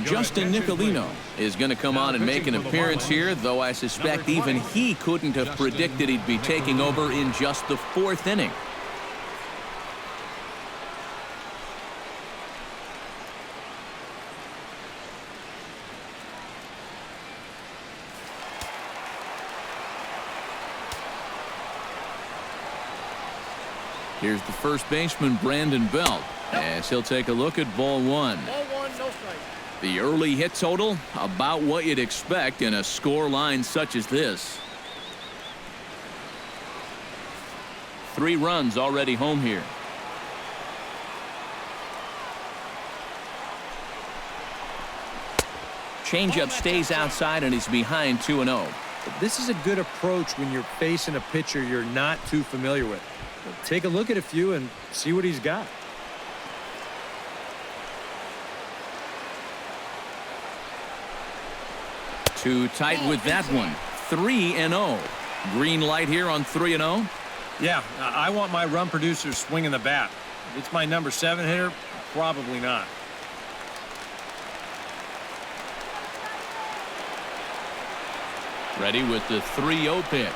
Justin Nicolino is going to come on and make an appearance here, though I suspect even he couldn't have predicted he'd be taking over in just the 4th inning. Here's the first baseman, Brandon Belt, as he'll take a look at ball 1. The early hit total, about what you'd expect in a score line such as this. 3 runs already home here. Changeup stays outside and he's behind 2-0. This is a good approach when you're facing a pitcher you're not too familiar with. Take a look at a few and see what he's got. Too tight with that one. 3-0. Green light here on 3-0. Yeah, I want my run producer swinging the bat. If it's my number 7 hitter, probably not. Ready with the 3-0 pitch.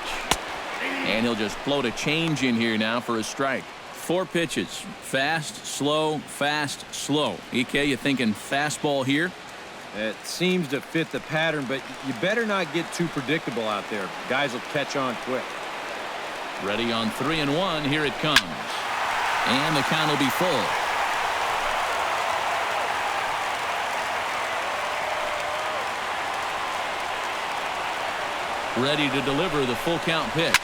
And he'll just float a change in here now for a strike. 4 pitches. Fast, slow, fast, slow. EK, you thinking fastball here? It seems to fit the pattern, but you better not get too predictable out there. Guys will catch on quick. Ready on 3-1. Here it comes. And the count will be full. Ready to deliver the full count pitch.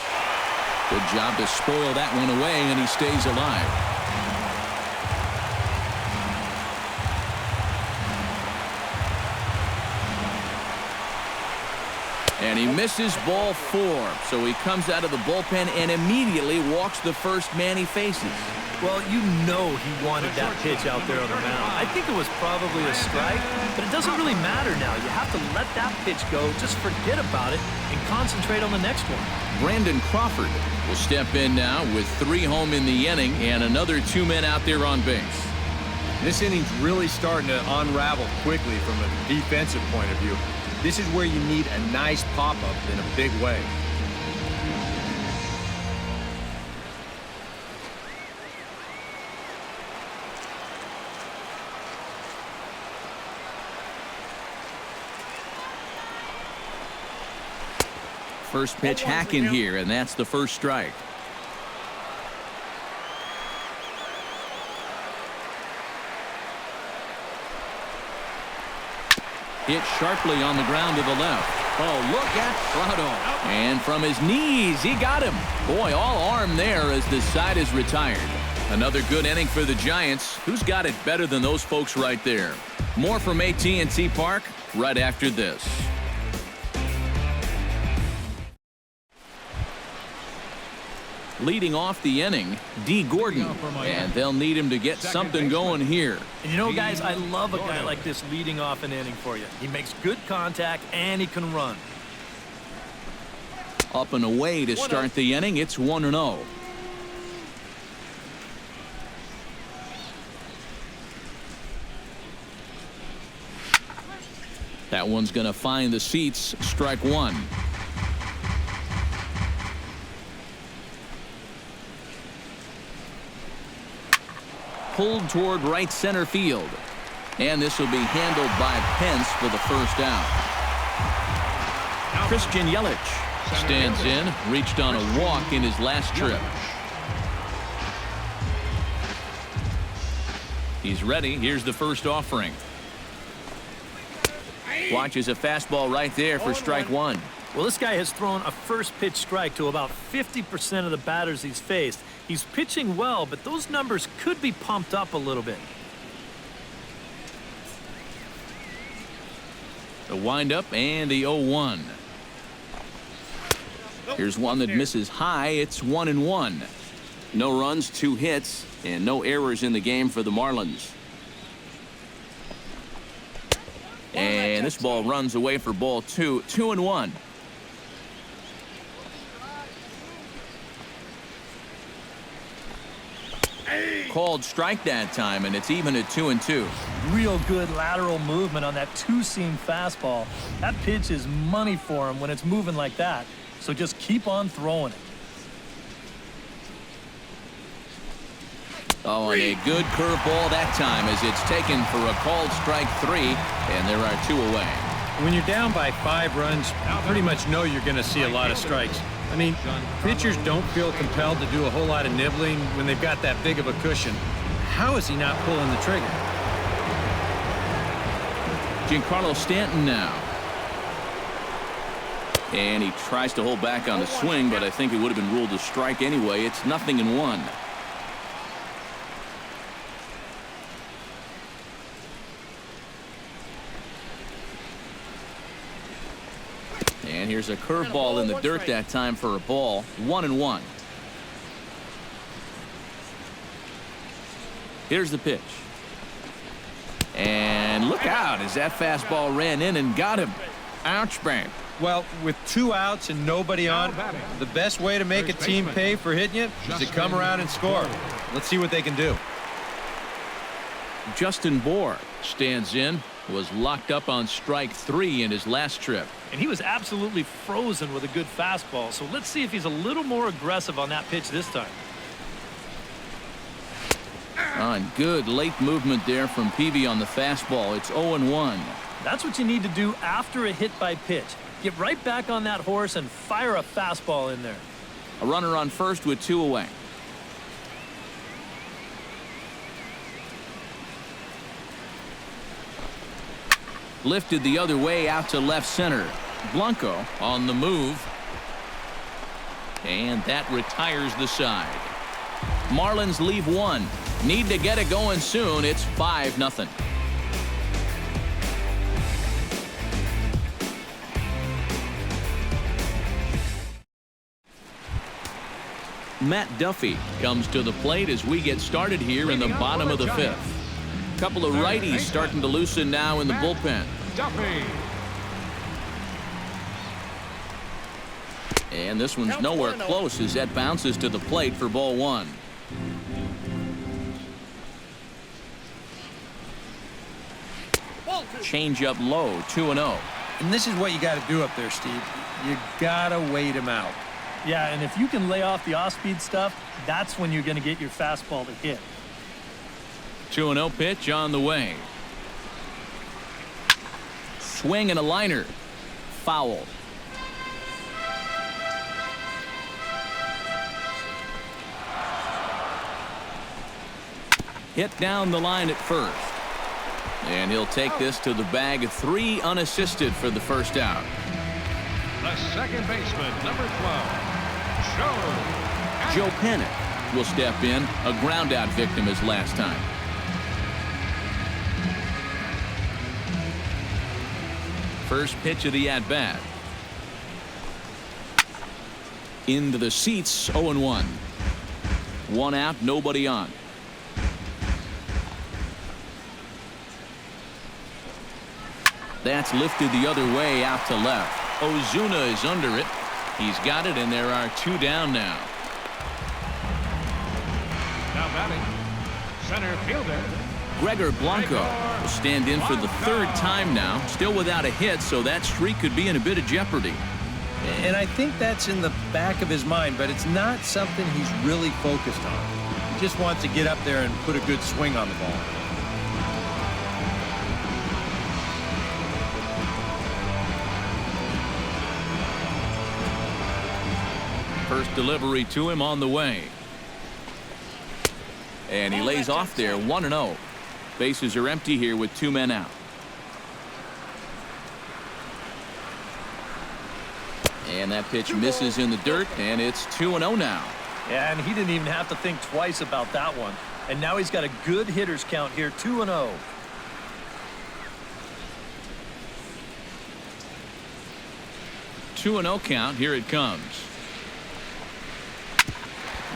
Good job to spoil that one away, and he stays alive. And he misses ball 4, so he comes out of the bullpen and immediately walks the first man he faces. Well, you know he wanted that pitch out there on the mound. I think it was probably a strike, but it doesn't really matter now. You have to let that pitch go, just forget about it, and concentrate on the next one. Brandon Crawford will step in now with 3 home in the inning and another 2 men out there on base. This inning's really starting to unravel quickly from a defensive point of view. This is where you need a nice pop-up in a big way. First pitch hack in here, and that's the first strike. Hit sharply on the ground to the left. Oh, look at Prado. And from his knees, he got him. Boy, all arm there as the side is retired. Another good inning for the Giants. Who's got it better than those folks right there? More from AT&T Park right after this. Leading off the inning, D. Gordon, and they'll need him to get something going here. And you know, guys, I love a guy like this leading off an inning for you. He makes good contact, and he can run. Up and away to start the inning. It's 1-0. That one's going to find the seats. Strike 1. Pulled toward right center field. And this will be handled by Pence for the first out. Christian Yelich stands in, reached on a walk in his last trip. He's ready. Here's the first offering. Watches a fastball right there for strike 1. Well, this guy has thrown a first pitch strike to about 50% of the batters he's faced. He's pitching well, but those numbers could be pumped up a little bit. The windup and the 0-1. Here's one that misses high. It's 1-1. No runs, 2 hits, and no errors in the game for the Marlins. And this ball runs away for ball 2. 2-1. Called strike that time, and it's even at 2-2. Real good lateral movement on that two-seam fastball. That pitch is money for him when it's moving like that. So just keep on throwing it. Oh, and a good curveball that time as it's taken for a called strike 3, and there are 2 away. When you're down by 5 runs, you pretty much know you're going to see a lot of strikes. I mean, pitchers don't feel compelled to do a whole lot of nibbling when they've got that big of a cushion. How is he not pulling the trigger? Giancarlo Stanton now. And he tries to hold back on the swing, but I think it would have been ruled a strike anyway. It's 0-1. And here's a curveball in the dirt that time for a ball. 1-1. Here's the pitch. And look out as that fastball ran in and got him. Ouch, bang. Well, with 2 outs and nobody on, the best way to make a team pay for hitting you is to come around and score. Let's see what they can do. Justin Bour stands in. Was locked up on strike 3 in his last trip. And he was absolutely frozen with a good fastball. So let's see if he's a little more aggressive on that pitch this time. On good late movement there from Peavy on the fastball. It's 0-1. That's what you need to do after a hit by pitch. Get right back on that horse and fire a fastball in there. A runner on first with 2 away. Lifted the other way out to left center. Blanco on the move. And that retires the side. Marlins leave 1. Need to get it going soon. It's 5-0. Matt Duffy comes to the plate as we get started here in the bottom of the 5th. Couple of righties starting to loosen now in the bullpen. Duffy. And this one's nowhere close as that bounces to the plate for ball 1. Change up low, 2-0. And this is what you got to do up there, Steve. You got to wait him out. Yeah, and if you can lay off the off-speed stuff, that's when you're going to get your fastball to hit. 2-0 pitch on the way. Swing and a liner. Foul. Hit down the line at first. And he'll take this to the bag. 3 unassisted for the first out. The second baseman, number 12, Joe Panic will step in. A ground out victim as last time. First pitch of the at-bat. Into the seats, 0-1. 1 out, nobody on. That's lifted the other way out to left. Ozuna is under it. He's got it, and there are 2 down now. now batting, center fielder. Gregor Blanco will stand in for the 3rd time now. Still without a hit, so that streak could be in a bit of jeopardy. And I think that's in the back of his mind, but it's not something he's really focused on. He just wants to get up there and put a good swing on the ball. First delivery to him on the way. And he lays off there, 1-0. Bases are empty here with 2 men out. And that pitch misses in the dirt, and it's 2-0 now. Yeah, and he didn't even have to think twice about that one. And now he's got a good hitters count here, 2-0. 2-0 count. Here it comes.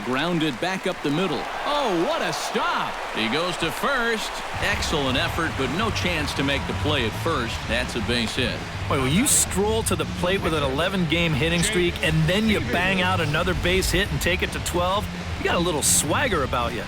Grounded back up the middle. Oh, what a stop. He goes to first. Excellent effort, but no chance to make the play at first. That's a base hit. Boy, when you stroll to the plate with an 11-game hitting streak and then you bang out another base hit and take it to 12, you got a little swagger about you.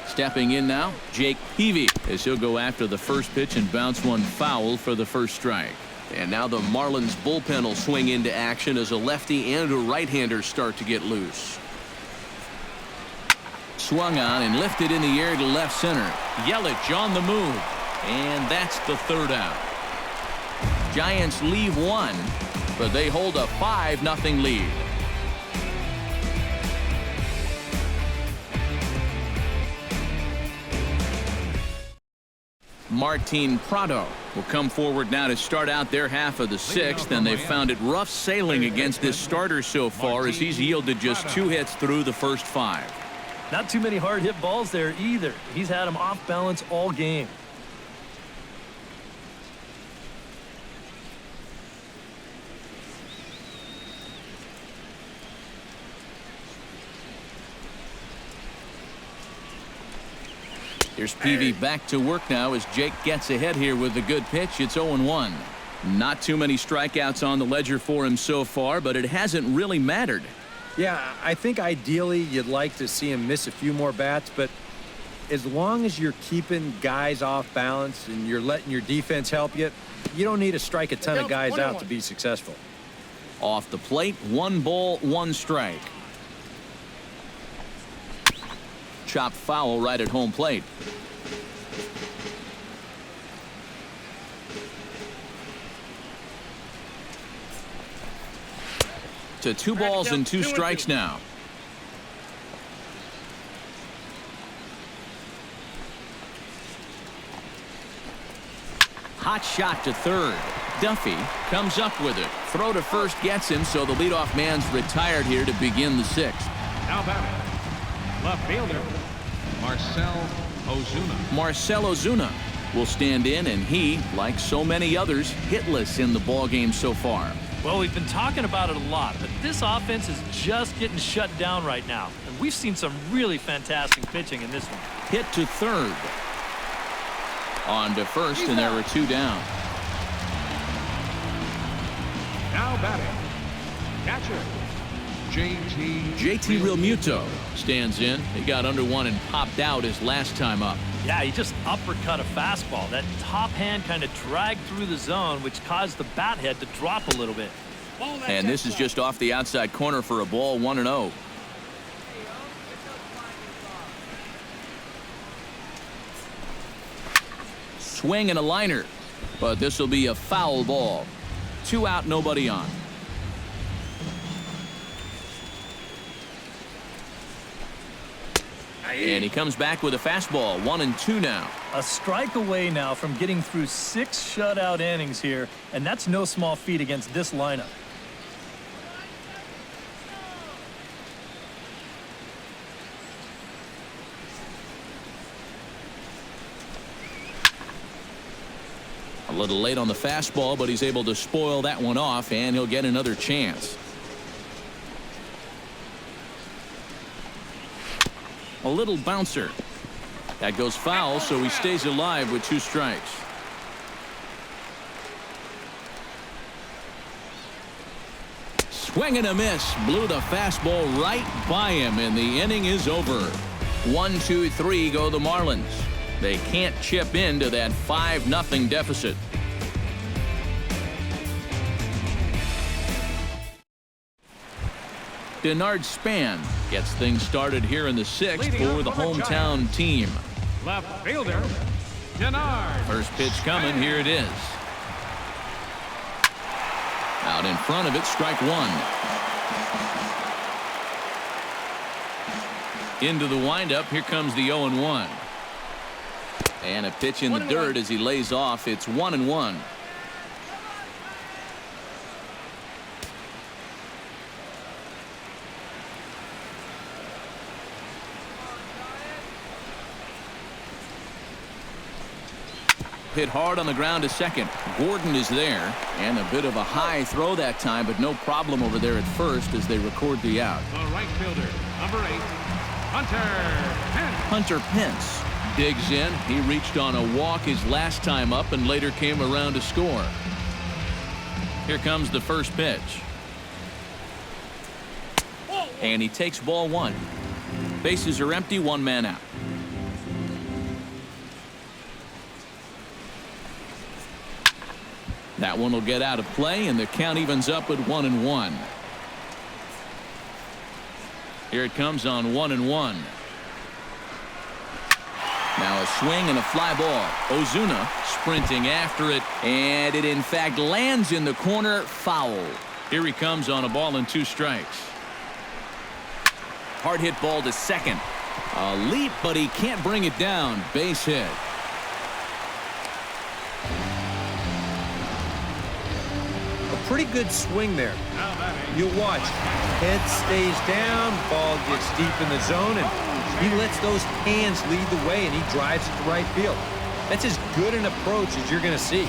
Stepping in now, Jake Peavy, as he'll go after the first pitch and bounce one foul for the first strike. And now the Marlins bullpen will swing into action as a lefty and a right-hander start to get loose. Swung on and lifted in the air to left center. Yelich on the move. And that's the third out. Giants leave one, but they hold a 5-0 lead. Martin Prado will come forward now to start out their half of the sixth, and they've found it rough sailing against this starter so far as he's yielded just 2 hits through the first 5. Not too many hard hit balls there either. He's had them off balance all game. Here's Peavy back to work now as Jake gets ahead here with a good pitch. It's 0-1. Not too many strikeouts on the ledger for him so far, but it hasn't really mattered. Yeah, I think ideally you'd like to see him miss a few more bats, but as long as you're keeping guys off balance and you're letting your defense help you, you don't need to strike a ton of guys out to be successful. Off the plate, 1 ball, 1 strike. Chopped foul right at home plate. To 2 balls and 2 strikes now. Hot shot to third. Duffy comes up with it. Throw to first gets him, so the leadoff man's retired here to begin the 6th. Now batting, left fielder, Marcell Ozuna will stand in, and he, like so many others, hitless in the ballgame so far. Well, we've been talking about it a lot, but this offense is just getting shut down right now. And we've seen some really fantastic pitching in this one. Hit to third. On to first, and there were 2 down. now batting, catcher, JT Realmuto stands in. He got under one and popped out his last time up. Yeah, he just uppercut a fastball. That top hand kind of dragged through the zone, which caused the bat head to drop a little bit. And this is just off the outside corner for a ball, 1-0. Swing and a liner, but this will be a foul ball. 2 out, nobody on. And he comes back with a fastball, 1-2 now. A strike away now from getting through 6 shutout innings here, and that's no small feat against this lineup. A little late on the fastball, but he's able to spoil that one off, and he'll get another chance. A little bouncer. That goes foul, so he stays alive with 2 strikes. Swing and a miss. Blew the fastball right by him, and the inning is over. 1-2-3 go the Marlins. They can't chip into that 5-0 deficit. Denard Span gets things started here in the 6th for the hometown team. left fielder, Denard. First pitch coming. Here it is. Out in front of it, strike 1. Into the windup. Here comes the 0-1. And a pitch in the dirt as he lays off. It's 1-1. Hit hard on the ground to second. Gordon is there, and a bit of a high throw that time, but no problem over there at first as they record the out. The right fielder, number 8, Hunter Pence digs in. He reached on a walk his last time up and later came around to score. Here comes the first pitch. And he takes ball 1. Bases are empty, 1 man out. That one will get out of play, and the count evens up at 1-1. Here it comes on 1-1. Now a swing and a fly ball. Ozuna sprinting after it, and it in fact lands in the corner. Foul. Here he comes on a ball and 2 strikes. Hard hit ball to second. A leap, but he can't bring it down. Base hit. Pretty good swing there. You'll watch. Head stays down, ball gets deep in the zone, and he lets those hands lead the way, and he drives it to right field. That's as good an approach as you're going to see.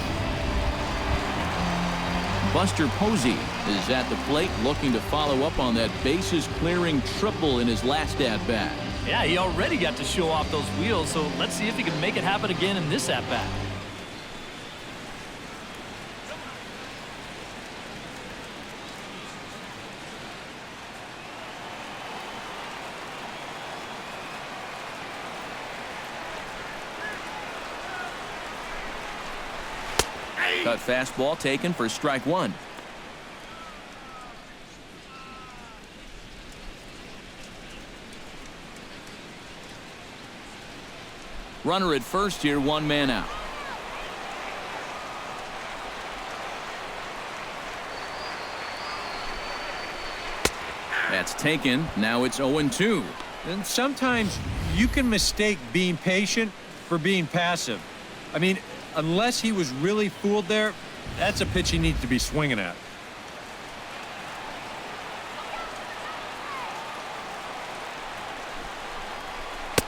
Buster Posey is at the plate looking to follow up on that bases clearing triple in his last at-bat. Yeah, he already got to show off those wheels, so let's see if he can make it happen again in this at-bat. Cut fastball taken for strike 1. Runner at first here, 1 man out. That's taken. Now it's 0-2. And sometimes you can mistake being patient for being passive. I mean, unless he was really fooled there, that's a pitch he needs to be swinging at.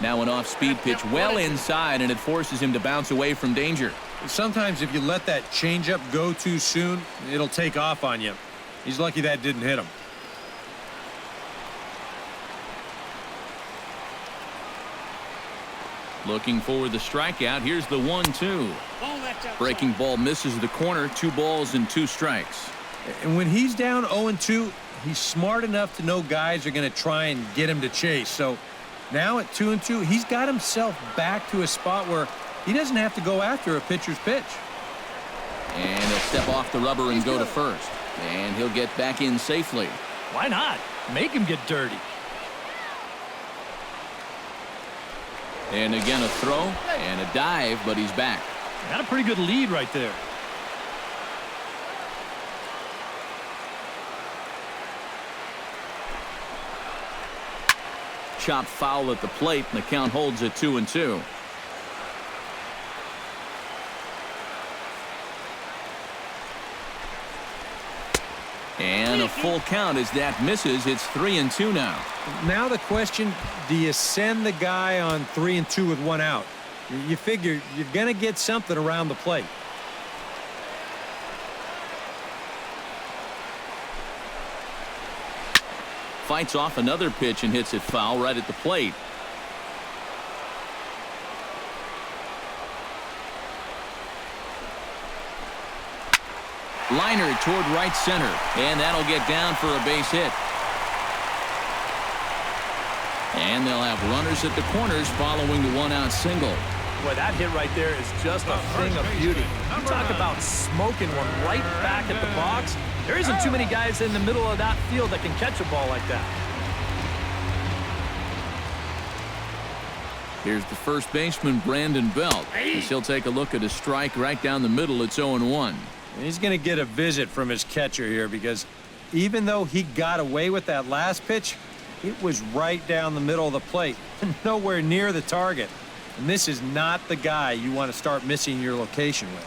Now an off-speed pitch well inside, and it forces him to bounce away from danger. Sometimes if you let that changeup go too soon, it'll take off on you. He's lucky that didn't hit him. Looking for the strikeout. Here's the 1-2. Breaking ball misses the corner. 2 balls and 2 strikes. And when he's down 0-2, he's smart enough to know guys are going to try and get him to chase. So now at 2-2, he's got himself back to a spot where he doesn't have to go after a pitcher's pitch. And he'll step off the rubber and go to first. And he'll get back in safely. Why not? Make him get dirty. And again a throw and a dive, but he's back. Got a pretty good lead right there. Chopped foul at the plate, and the count holds at 2-2. And a full count as that misses. It's 3-2 now. Now the question, do you send the guy on 3-2 with 1 out? You figure you're going to get something around the plate. Fights off another pitch and hits it foul right at the plate. Liner toward right center, and that'll get down for a base hit. And they'll have runners at the corners following the 1-out single. Boy, that hit right there is just a thing of beauty. You talk about smoking one right back at the box. There isn't too many guys in the middle of that field that can catch a ball like that. Here's the first baseman, Brandon Belt. He'll take a look at a strike right down the middle. It's 0-1. He's going to get a visit from his catcher here because even though he got away with that last pitch, It was right down the middle of the plate, nowhere near the target. And this is not the guy you want to start missing your location with.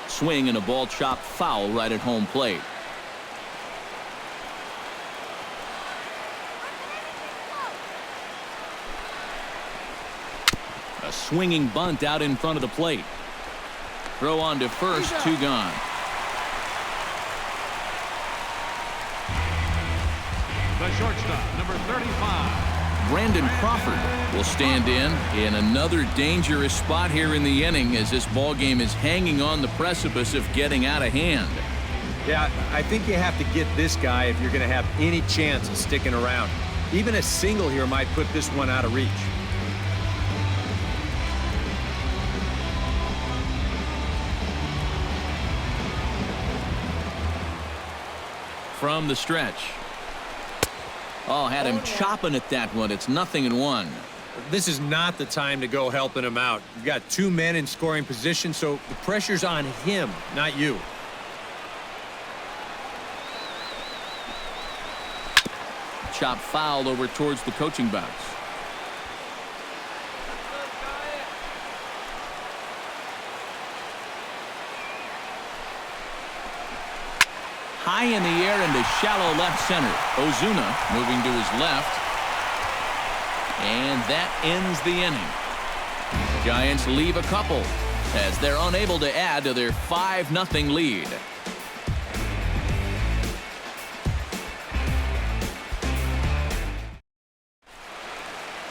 Swing and a ball chopped foul right at home plate. A swinging bunt out in front of the plate. Throw on to first, 2 gone. The shortstop, number 35. Brandon Crawford will stand in another dangerous spot here in the inning as this ball game is hanging on the precipice of getting out of hand. Yeah, I think you have to get this guy if you're going to have any chance of sticking around. Even a single here might put this one out of reach. From the stretch. Oh, had him chopping at that one. It's 0-1. This is not the time to go helping him out. You've got 2 men in scoring position, so the pressure's on him, not you. Chop foul over towards the coaching box. High in the air into shallow left center. Ozuna moving to his left. And that ends the inning. Giants leave a couple as they're unable to add to their 5-0 lead.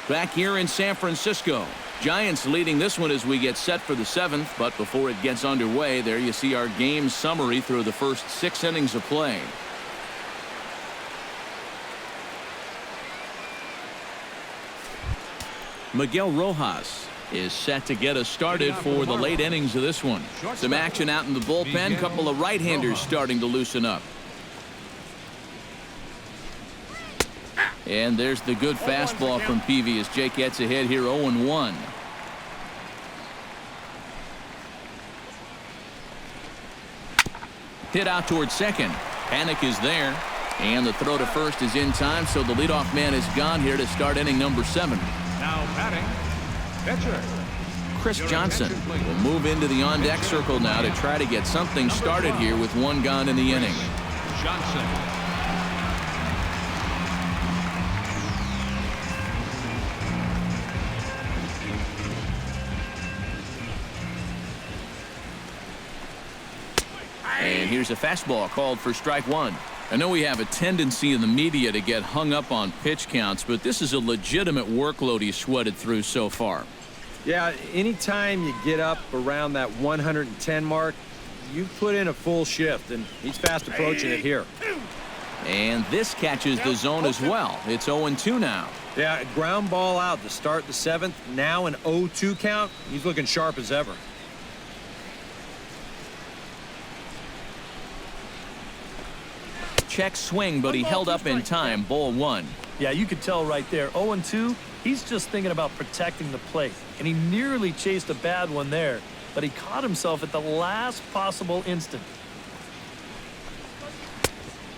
Back here in San Francisco. Giants leading this one as we get set for the 7th, but before it gets underway, there you see our game summary through the first 6 innings of play. Miguel Rojas is set to get us started for the late innings of this one. Some action out in the bullpen, couple of right-handers starting to loosen up. And there's the good fastball from Peavy as Jake gets ahead here 0-1. Hit out towards second. Panic is there. And the throw to first is in time, so the leadoff man is gone here to start inning number 7. Now batting, pitcher. Chris Johnson will move into the on-deck circle now to try to get something started here with 1 gone in the inning. Johnson. And here's a fastball called for strike 1. I know we have a tendency in the media to get hung up on pitch counts, but this is a legitimate workload he's sweated through so far. Yeah, anytime you get up around that 110 mark, you put in a full shift, and he's fast approaching it here. And this catches the zone as well. It's 0-2 now. Yeah, ground ball out to start the 7th. Now an 0-2 count. He's looking sharp as ever. Check swing, but he held up in time. Ball 1. Yeah, you could tell right there. 0-2, he's just thinking about protecting the plate. And he nearly chased a bad one there, but he caught himself at the last possible instant.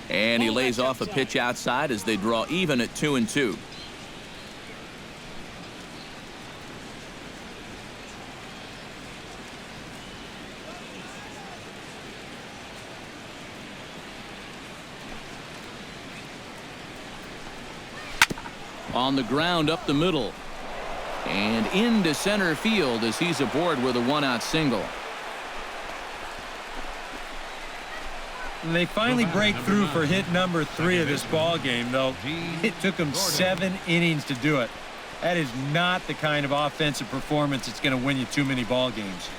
And he lays off a pitch outside as they draw even at 2-2. On the ground up the middle. And into center field as he's aboard with a 1-out single. And they finally break through for hit number 3 of this ball game, though. It took them 7 innings to do it. That is not the kind of offensive performance that's going to win you too many ball games.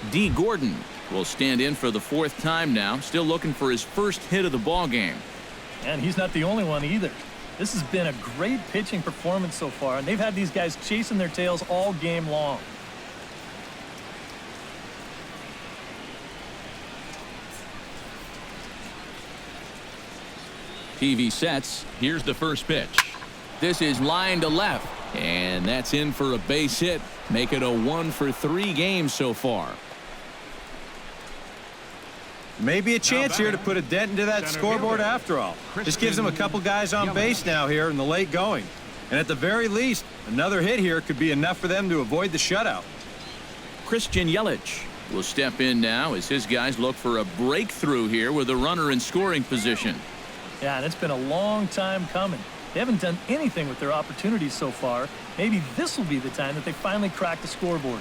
D. Gordon will stand in for the 4th time now, still looking for his first hit of the ball game. And he's not the only one either. This has been a great pitching performance so far, and they've had these guys chasing their tails all game long. TV sets. Here's the first pitch. This is line to left, and that's in for a base hit. Make it a 1-for-3 game so far. Maybe a chance here to put a dent into that scoreboard after all. This gives them a couple guys on base now here in the late going. And at the very least, another hit here could be enough for them to avoid the shutout. Christian Yelich will step in now as his guys look for a breakthrough here with a runner in scoring position. Yeah, and it's been a long time coming. They haven't done anything with their opportunities so far. Maybe this will be the time that they finally crack the scoreboard.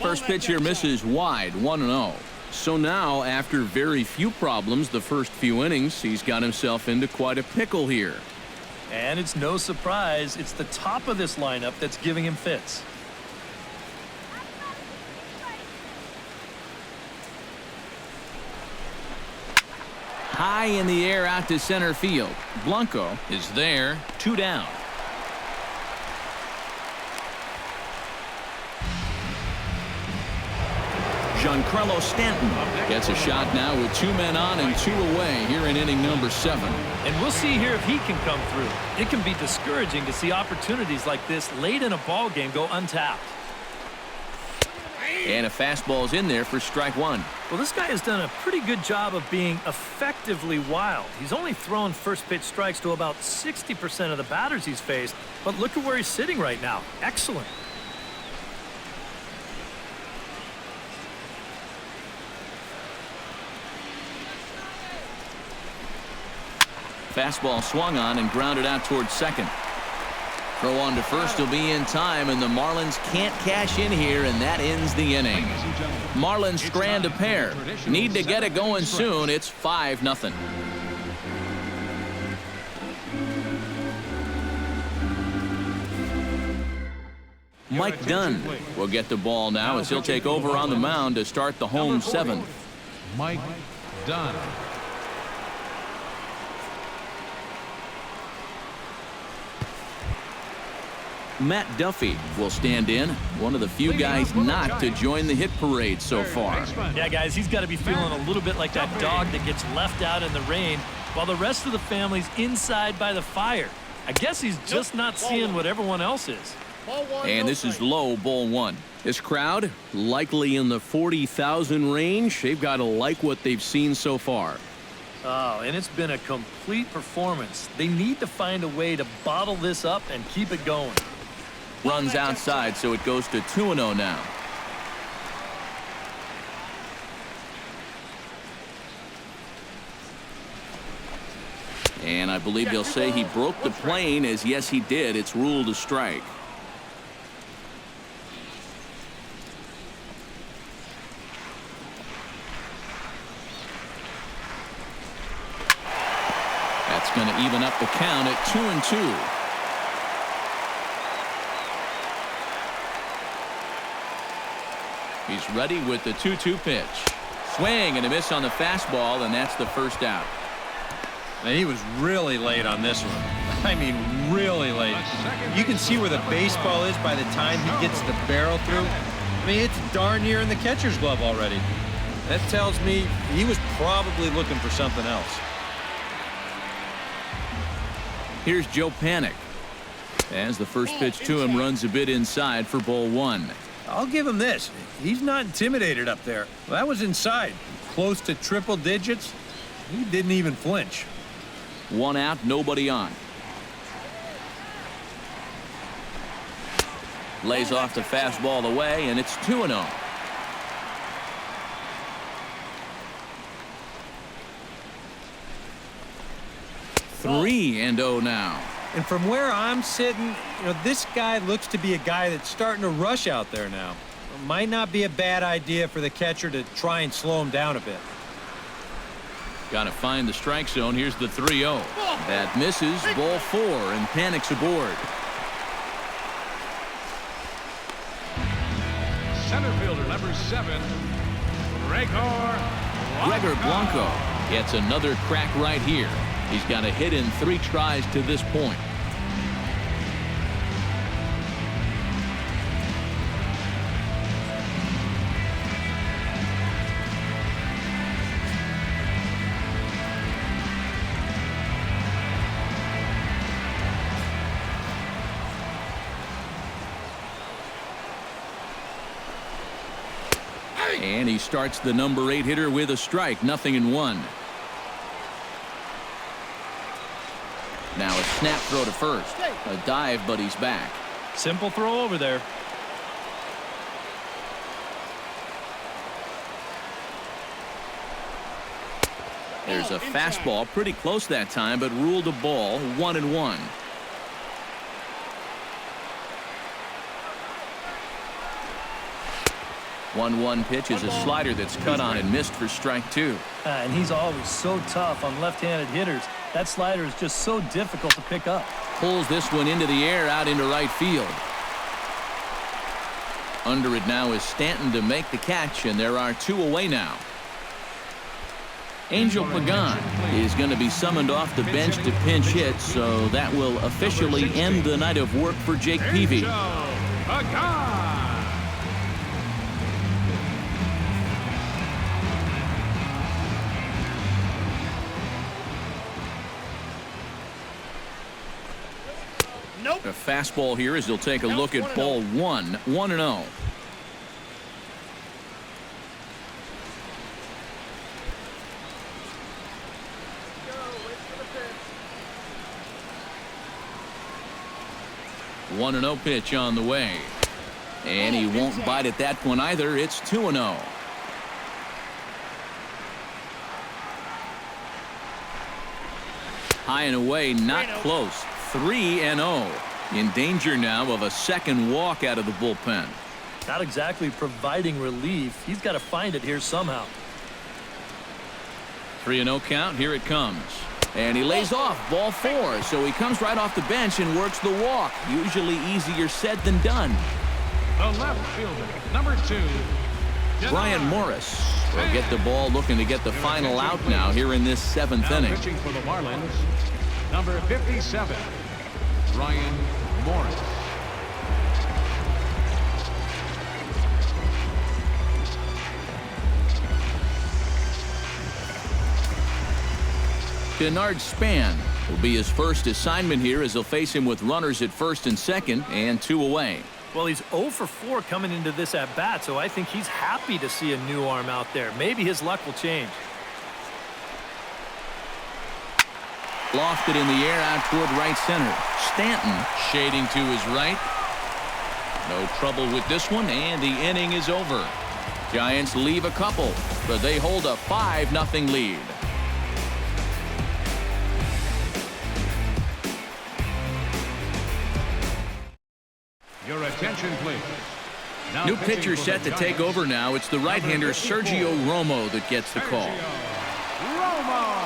First pitch here misses wide, 1-0. So now, after very few problems the first few innings, he's got himself into quite a pickle here. And it's no surprise, it's the top of this lineup that's giving him fits. High in the air out to center field. Blanco is there, 2 down. Giancarlo Stanton gets a shot now with 2 men on and 2 away here in inning number 7. And we'll see here if he can come through. It can be discouraging to see opportunities like this late in a ball game go untapped. And a fastball's in there for strike 1. Well, this guy has done a pretty good job of being effectively wild. He's only thrown first pitch strikes to about 60% of the batters he's faced. But look at where he's sitting right now. Excellent. Fastball swung on and grounded out towards second. Throw on to first will be in time, and the Marlins can't cash in here, and that ends the inning. Marlins strand a pair. Need to get it going soon. It's 5-0. Mike Dunn will get the ball now as he'll take over on the mound to start the home 7th. Mike Dunn. Matt Duffy will stand in, one of the few guys not to join the hit parade so far. Yeah, guys, he's got to be feeling a little bit like that dog that gets left out in the rain while the rest of the family's inside by the fire. I guess he's just not seeing what everyone else is. And this is low, ball 1. This crowd, likely in the 40,000 range. They've got to like what they've seen so far. Oh, and it's been a complete performance. They need to find a way to bottle this up and keep it going. Runs outside, so it goes to 2-0 now. And I believe they'll say he broke the plane, as yes, he did. It's ruled a strike. That's going to even up the count at 2-2. He's ready with the 2-2 pitch. Swing and a miss on the fastball, and that's the first out. And he was really late on this one. I mean, really late. You can see where the baseball is by the time he gets the barrel through. I mean, it's darn near in the catcher's glove already. That tells me he was probably looking for something else. Here's Joe Panic. As the first pitch to him runs a bit inside for ball 1. I'll give him this. He's not intimidated up there. Well, that was inside. Close to triple digits. He didn't even flinch. 1 out, nobody on. Lays off the fastball away, and it's 2-0. Three and 0 now. And from where I'm sitting, this guy looks to be a guy that's starting to rush out there now. It might not be a bad idea for the catcher to try and slow him down a bit. Got to find the strike zone. Here's the 3-0. That misses, ball 4, and Panic's aboard. Center fielder number 7, Gregor Blanco Gets another crack right here. He's got a hit in 3 tries to this point. And he starts the number 8 hitter with a strike, 0-1. Now a snap throw to first. A dive, but he's back. Simple throw over there. There's a fastball pretty close that time, but ruled a ball, 1-1. One pitch is a slider that's cut on and missed for strike 2. And he's always so tough on left-handed hitters. That slider is just so difficult to pick up. Pulls this one into the air out into right field. Under it now is Stanton to make the catch, and there are 2 away now. Angel Pagan is going to be summoned off the bench to pinch hit, so that will officially end the night of work for Jake Peavy. A fastball here as he'll take a look at ball 1, 1-0. One 1-0 pitch on the way, and he won't bite at that one either. It's 2-0. High and away, not close. 3-0. In danger now of a second walk out of the bullpen. Not exactly providing relief. He's got to find it here somehow. 3-0 count. Here it comes. And he lays off ball 4. So he comes right off the bench and works the walk. Usually easier said than done. The left fielder, number 2. Brian Morris will get the ball, looking to get the final out now here in this 7th inning. Pitching for the Marlins, number 57, Brian Morris. Bernard Span will be his first assignment here as he'll face him with runners at first and second and 2 away. Well, he's 0 for 4 coming into this at bat, so I think he's happy to see a new arm out there. Maybe his luck will change. Lofted in the air out toward right center. Stanton shading to his right. No trouble with this one, and the inning is over. Giants leave a couple, but they hold a 5-0 lead. Your attention, please. Now New pitcher set to take over now. It's the right-hander Sergio Romo that gets the call. Romo.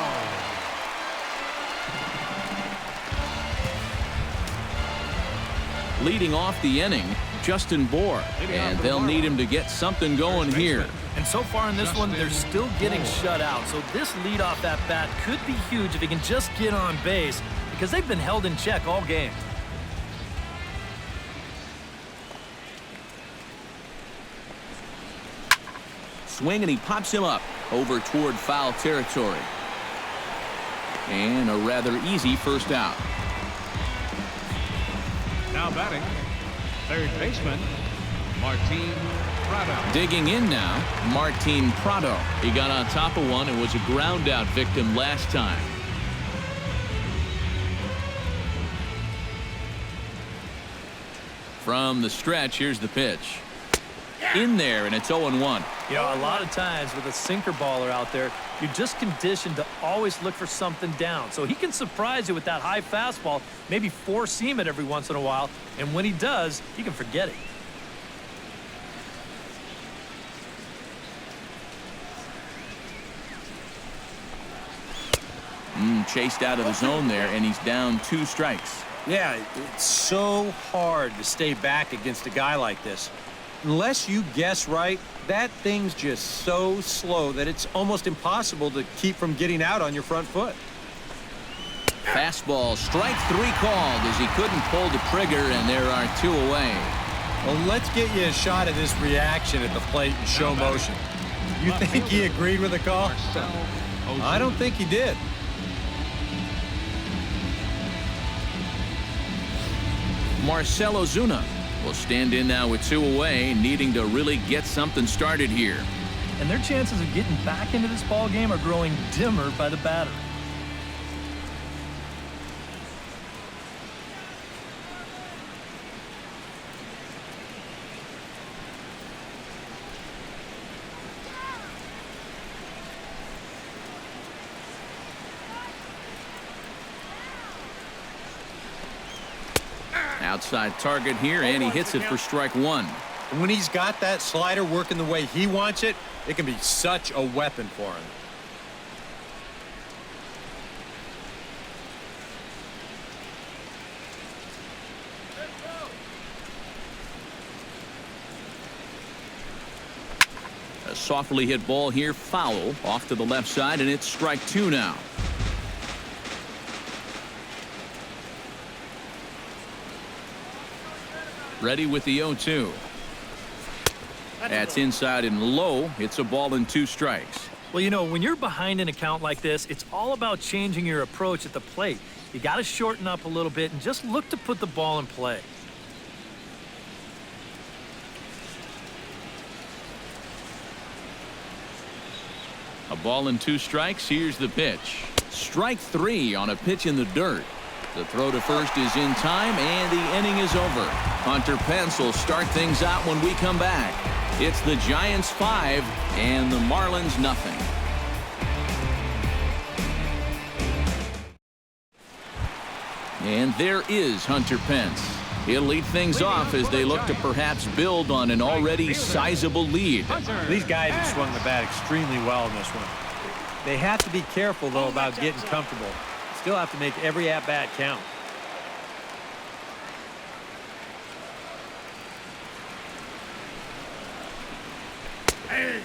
Leading off the inning, Justin Bohr, and they'll need him to get something going here. And so far in this one, they're still getting shut out. So this leadoff at bat could be huge if he can just get on base, because they've been held in check all game. Swing, and he pops him up over toward foul territory. And a rather easy first out. Now batting, third baseman, Martin Prado. Digging in now, Martin Prado. He got on top of one and was a ground out victim last time. From the stretch, here's the pitch. In there, and it's 0-1. You know, a lot of times with a sinker baller out there, you're just conditioned to always look for something down. So he can surprise you with that high fastball, maybe four-seam it every once in a while, and when he does, you can forget it. Chased out of the zone there, and he's down 2 strikes. Yeah, it's so hard to stay back against a guy like this. Unless you guess right, that thing's just so slow that it's almost impossible to keep from getting out on your front foot. Fastball, strike 3 called as he couldn't pull the trigger, and there are 2 away. Well, let's get you a shot of this reaction at the plate in show motion. You think he agreed with the call? I don't think he did. Marcell Ozuna will stand in now with 2 away, needing to really get something started here. And their chances of getting back into this ball game are growing dimmer by the batter. Outside target here, and he hits it for strike 1. And when he's got that slider working the way he wants it, it can be such a weapon for him. A softly hit ball here, foul, off to the left side, and it's strike 2 now. Ready with the 0-2. That's inside and low. It's a ball and 2 strikes. Well, you know, when you're behind an account like this, it's all about changing your approach at the plate. You got to shorten up a little bit and just look to put the ball in play. A ball and 2 strikes. Here's the pitch. Strike 3 on a pitch in the dirt. The throw to first is in time, and the inning is over. Hunter Pence will start things out when we come back. It's the Giants 5 and the Marlins nothing. And there is Hunter Pence. He'll lead things off as they look to perhaps build on an already sizable lead. These guys have swung the bat extremely well in this one. They have to be careful, though, about getting comfortable. Still have to make every at-bat count.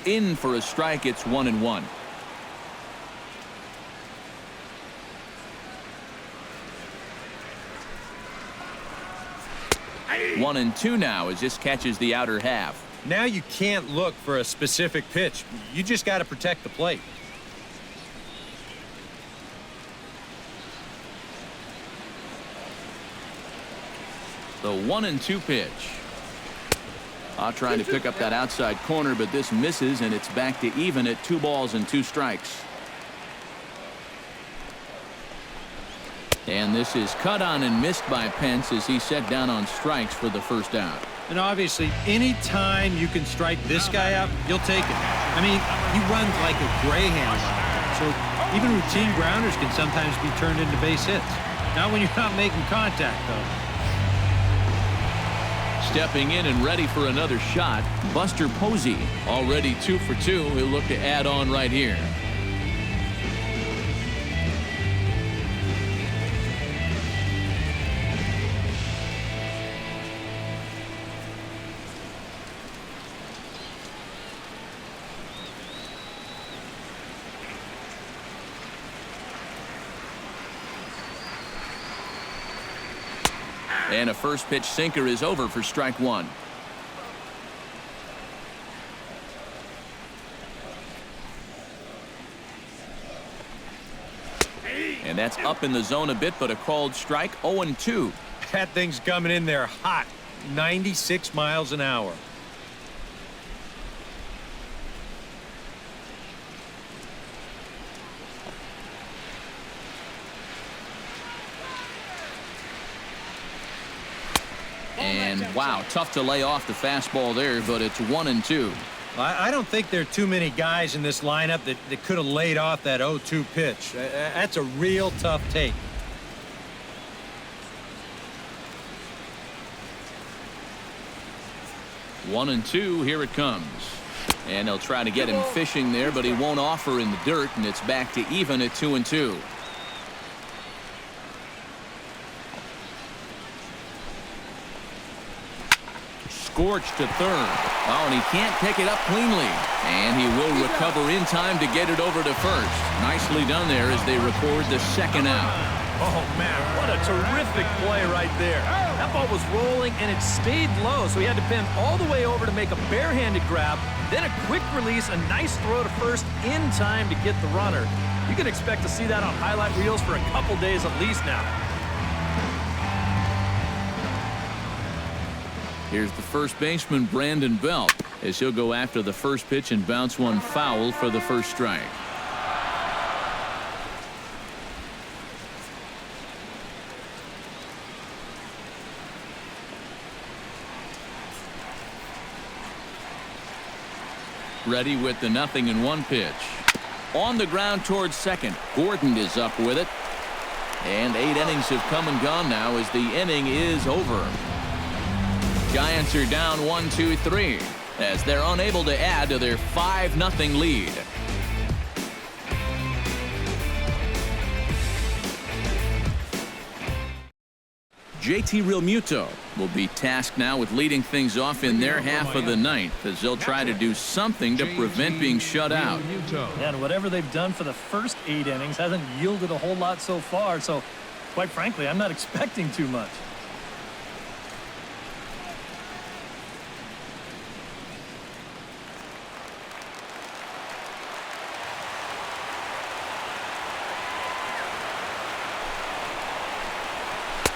In for a strike. It's 1-1. One and 2 now as this catches the outer half. Now you can't look for a specific pitch. You just got to protect the plate. The 1-2 pitch. Trying to pick up that outside corner, but this misses, and it's back to even at 2 balls and 2 strikes. And this is cut on and missed by Pence as he set down on strikes for the first out. And obviously, any time you can strike this guy out, you'll take it. I mean, he runs like a greyhound out there, so even routine grounders can sometimes be turned into base hits. Not when you're not making contact, though. Stepping in and ready for another shot, Buster Posey, already 2 for 2. He'll look to add on right here. And a first pitch sinker is over for strike 1. And that's up in the zone a bit, but a called strike. 0-2. That thing's coming in there hot. 96 miles an hour. And wow, tough to lay off the fastball there, but it's 1-2. I don't think there are too many guys in this lineup that could have laid off that 0-2 pitch. That's a real tough take. One and 2, here it comes. And they'll try to get him fishing there, but he won't offer in the dirt, and it's back to even at 2-2. scorched to third. Oh, and he can't pick it up cleanly. And he will recover in time to get it over to first. Nicely done there as they record the second out. Oh, man, what a terrific play right there. That ball was rolling, and it stayed low, so he had to pin all the way over to make a barehanded grab, then a quick release, a nice throw to first in time to get the runner. You can expect to see that on highlight reels for a couple days at least now. Here's the first baseman, Brandon Belt, as he'll go after the first pitch and bounce one foul for the first strike. Ready with the 0-1 pitch. On the ground towards second. Gordon is up with it. And 8 innings have come and gone now as the inning is over. Giants are down 1-2-3 as they're unable to add to their 5-0 lead. JT Realmuto will be tasked now with leading things off in their half of the ninth as they'll try to do something to prevent being shut out. And whatever they've done for the first 8 innings hasn't yielded a whole lot so far, so quite frankly, I'm not expecting too much.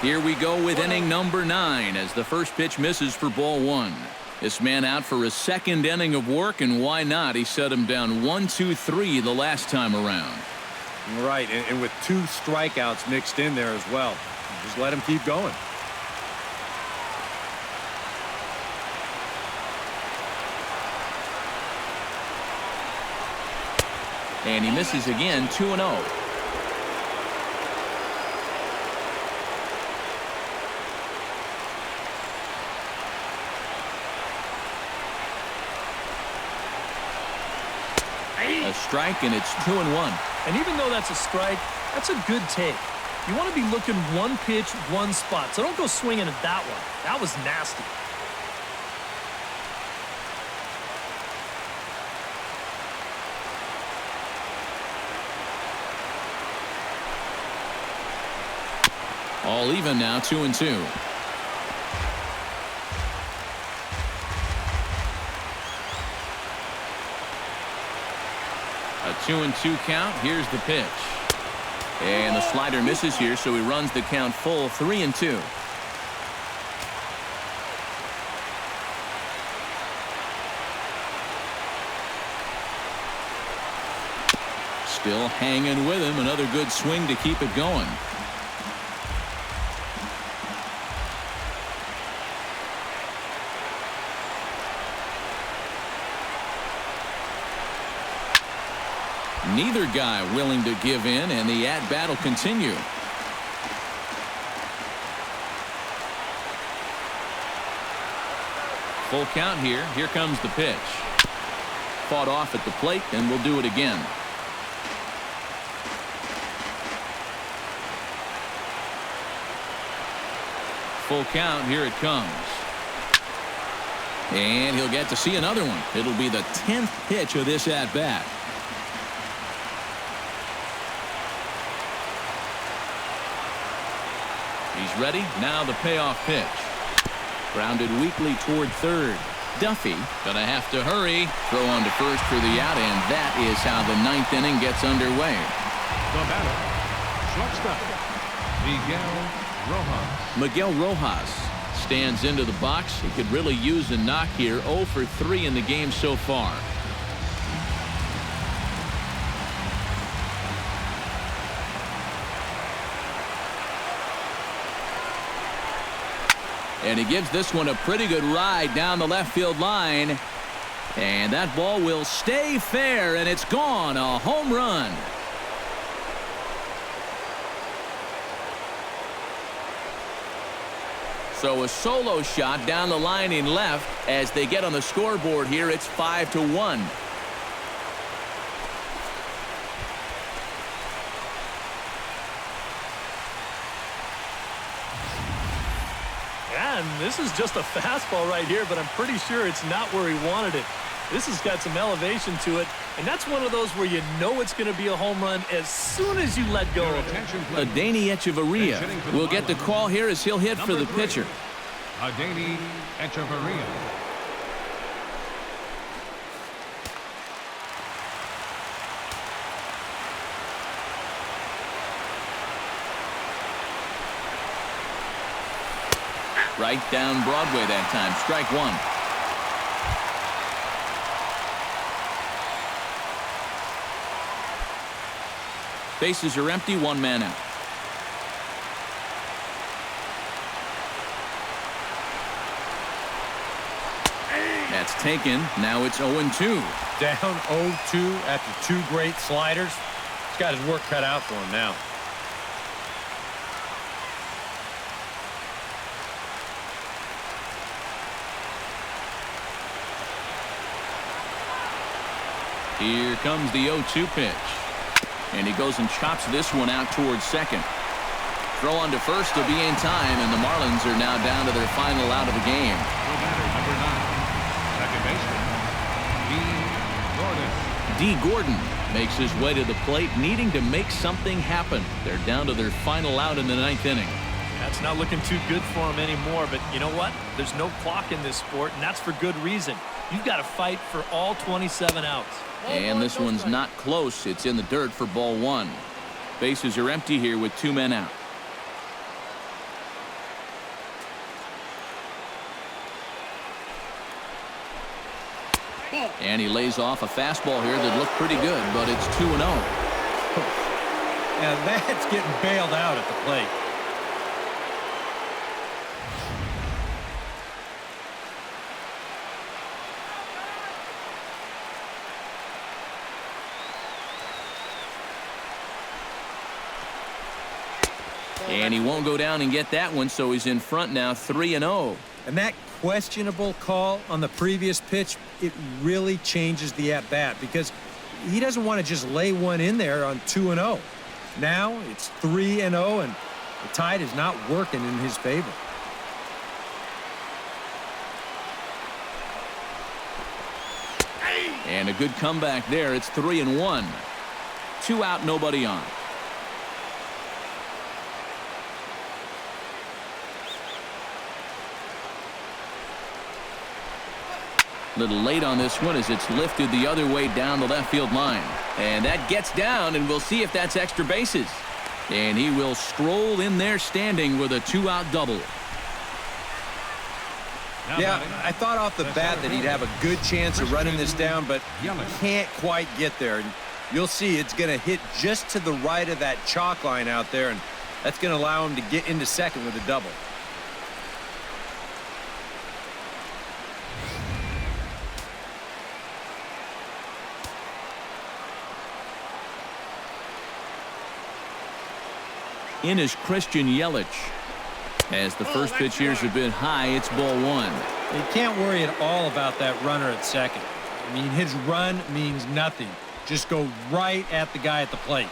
Here we go with inning number 9 as the first pitch misses for ball 1. This man out for a second inning of work, and why not? He set him down 1-2-3 the last time around. Right, and with 2 strikeouts mixed in there as well. Just let him keep going. And he misses again, 2-0. A strike, and it's 2-1. And even though that's a strike, that's a good take. You want to be looking one pitch, one spot. So don't go swinging at that one. That was nasty. All even now, 2-2. A 2-2 count. Here's the pitch. And the slider misses here, so he runs the count full, 3-2. Still hanging with him. Another good swing to keep it going. Neither guy willing to give in, and the at-bat will continue. Full count here. Here comes the pitch. Fought off at the plate, and we'll do it again. Full count. Here it comes. And he'll get to see another one. It'll be the 10th pitch of this at-bat. He's ready. Now the payoff pitch. Grounded weakly toward third. Duffy gonna have to hurry. Throw on to first for the out, and that is how the 9th inning gets underway. The batter, shortstop, Miguel Rojas stands into the box. He could really use a knock here. 0 for 3 in the game so far. And he gives this one a pretty good ride down the left field line. And that ball will stay fair, and it's gone. A home run. So a solo shot down the line in left. As they get on the scoreboard here, it's 5-1. And this this is just a fastball right here, but I'm pretty sure it's not where he wanted it. This has got some elevation to it, and that's one of those where you know it's going to be a home run as soon as you let go of it. Adeiny Echeverria will get the call here as he'll hit for the pitcher. Adeiny Echeverria. Right down Broadway that time. Strike one. Bases are empty, one man out. That's taken. Now it's 0-2. Down 0-2 after two great sliders. He's got his work cut out for him now. Here comes the 0-2 pitch. And he goes and chops this one out towards second. Throw on to first to be in time, and the Marlins are now down to their final out of the game. The batter, number 9, second baseman, D. Gordon. D. Gordon makes his way to the plate, needing to make something happen. They're down to their final out in the 9th inning. That's not looking too good for him anymore, but you know what? There's no clock in this sport, and that's for good reason. You've got to fight for all 27 outs. And this one's not close. It's in the dirt for ball one. Bases are empty here with two men out. And he lays off a fastball here that looked pretty good, but it's 2-0. And that's getting bailed out at the plate. And he won't go down and get that one, so he's in front now, 3-0. And that questionable call on the previous pitch, it really changes the at-bat because he doesn't want to just lay one in there on 2-0. Now it's 3-0, and the tide is not working in his favor. And a good comeback there. It's 3-1. 2 out, nobody on. Little late on this one as it's lifted the other way down the left field line. And that gets down, and we'll see if that's extra bases. And he will stroll in there standing with a 2-out double. Yeah, I thought off the bat that he'd have a good chance of running this down, but he can't quite get there. And you'll see it's going to hit just to the right of that chalk line out there, and that's going to allow him to get into second with a double. In is Christian Yelich. As the first pitch here's a bit high, it's ball one. You can't worry at all about that runner at second. I mean, his run means nothing. Just go right at the guy at the plate.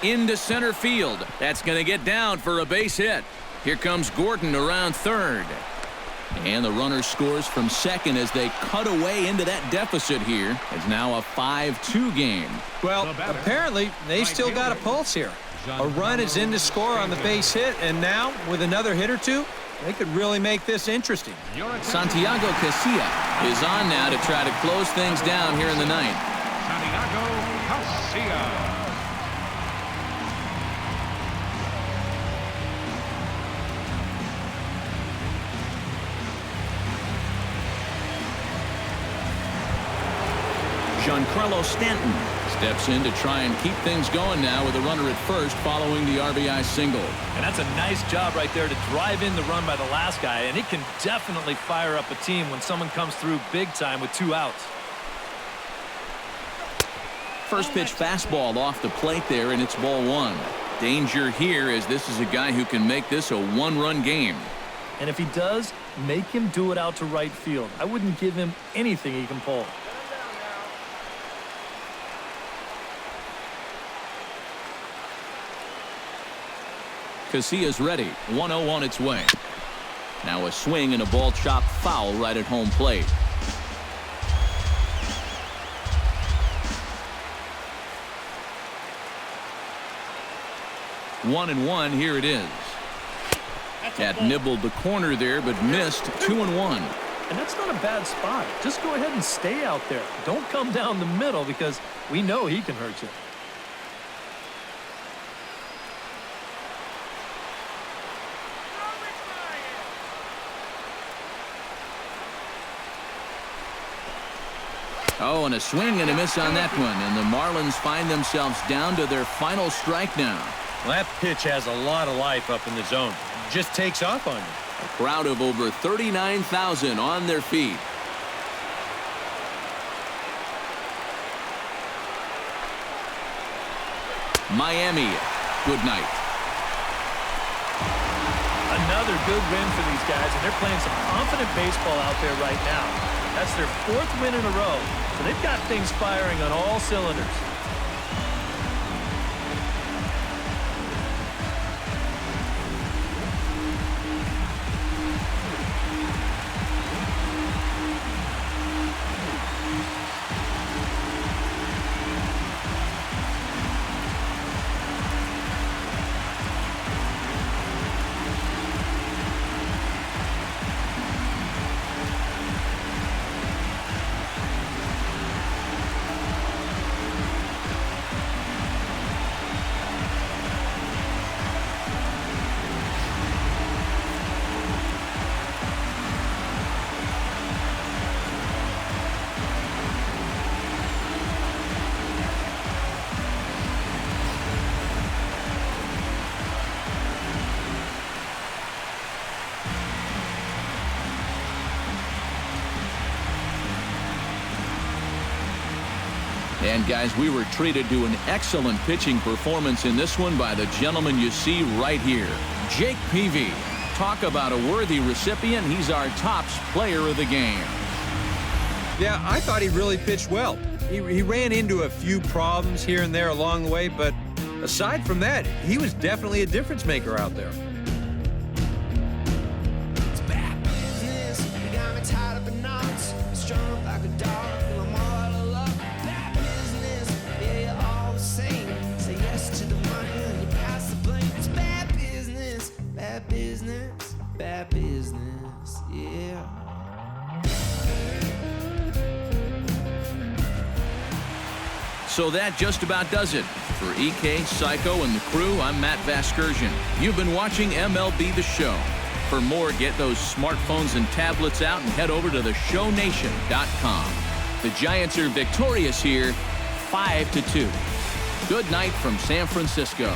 Into center field. That's going to get down for a base hit. Here comes Gordon around third. And the runner scores from second as they cut away into that deficit here. It's now a 5-2 game. Well, apparently they still got a pulse here. A run is in to score on the base hit, and now with another hit or two, they could really make this interesting. Santiago Casilla is on now to try to close things down here in the ninth. Santiago Casilla. Giancarlo Stanton steps in to try and keep things going now with a runner at first following the RBI single. And that's a nice job right there to drive in the run by the last guy, and it can definitely fire up a team when someone comes through big time with 2 outs. First pitch fastball off the plate there, and it's ball one. Danger here as this is a guy who can make this a 1-run game. And if he does, make him do it out to right field. I wouldn't give him anything he can pull. Casillas ready. 1-0 on its way. Now a swing and a ball chopped foul right at home plate. One and one. Here it is. That nibbled the corner there, but missed. 2-1. And that's not a bad spot. Just go ahead and stay out there. Don't come down the middle because we know he can hurt you. Oh, and a swing and a miss on that one. And the Marlins find themselves down to their final strike now. Well, that pitch has a lot of life up in the zone. Just takes off on you. A crowd of over 39,000 on their feet. Miami, good night. Another good win for these guys, and they're playing some confident baseball out there right now. That's their 4th win in a row, so they've got things firing on all cylinders. And guys, we were treated to an excellent pitching performance in this one by the gentleman you see right here, Jake Peavy. Talk about a worthy recipient. He's our tops player of the game. Yeah, I thought he really pitched well. He ran into a few problems here and there along the way, but aside from that, he was definitely a difference maker out there. Bad business, yeah. So that just about does it. For EK, Psycho, and the crew, I'm Matt Vasgersian. You've been watching MLB The Show. For more, get those smartphones and tablets out and head over to theshownation.com. The Giants are victorious here, 5-2. Good night from San Francisco.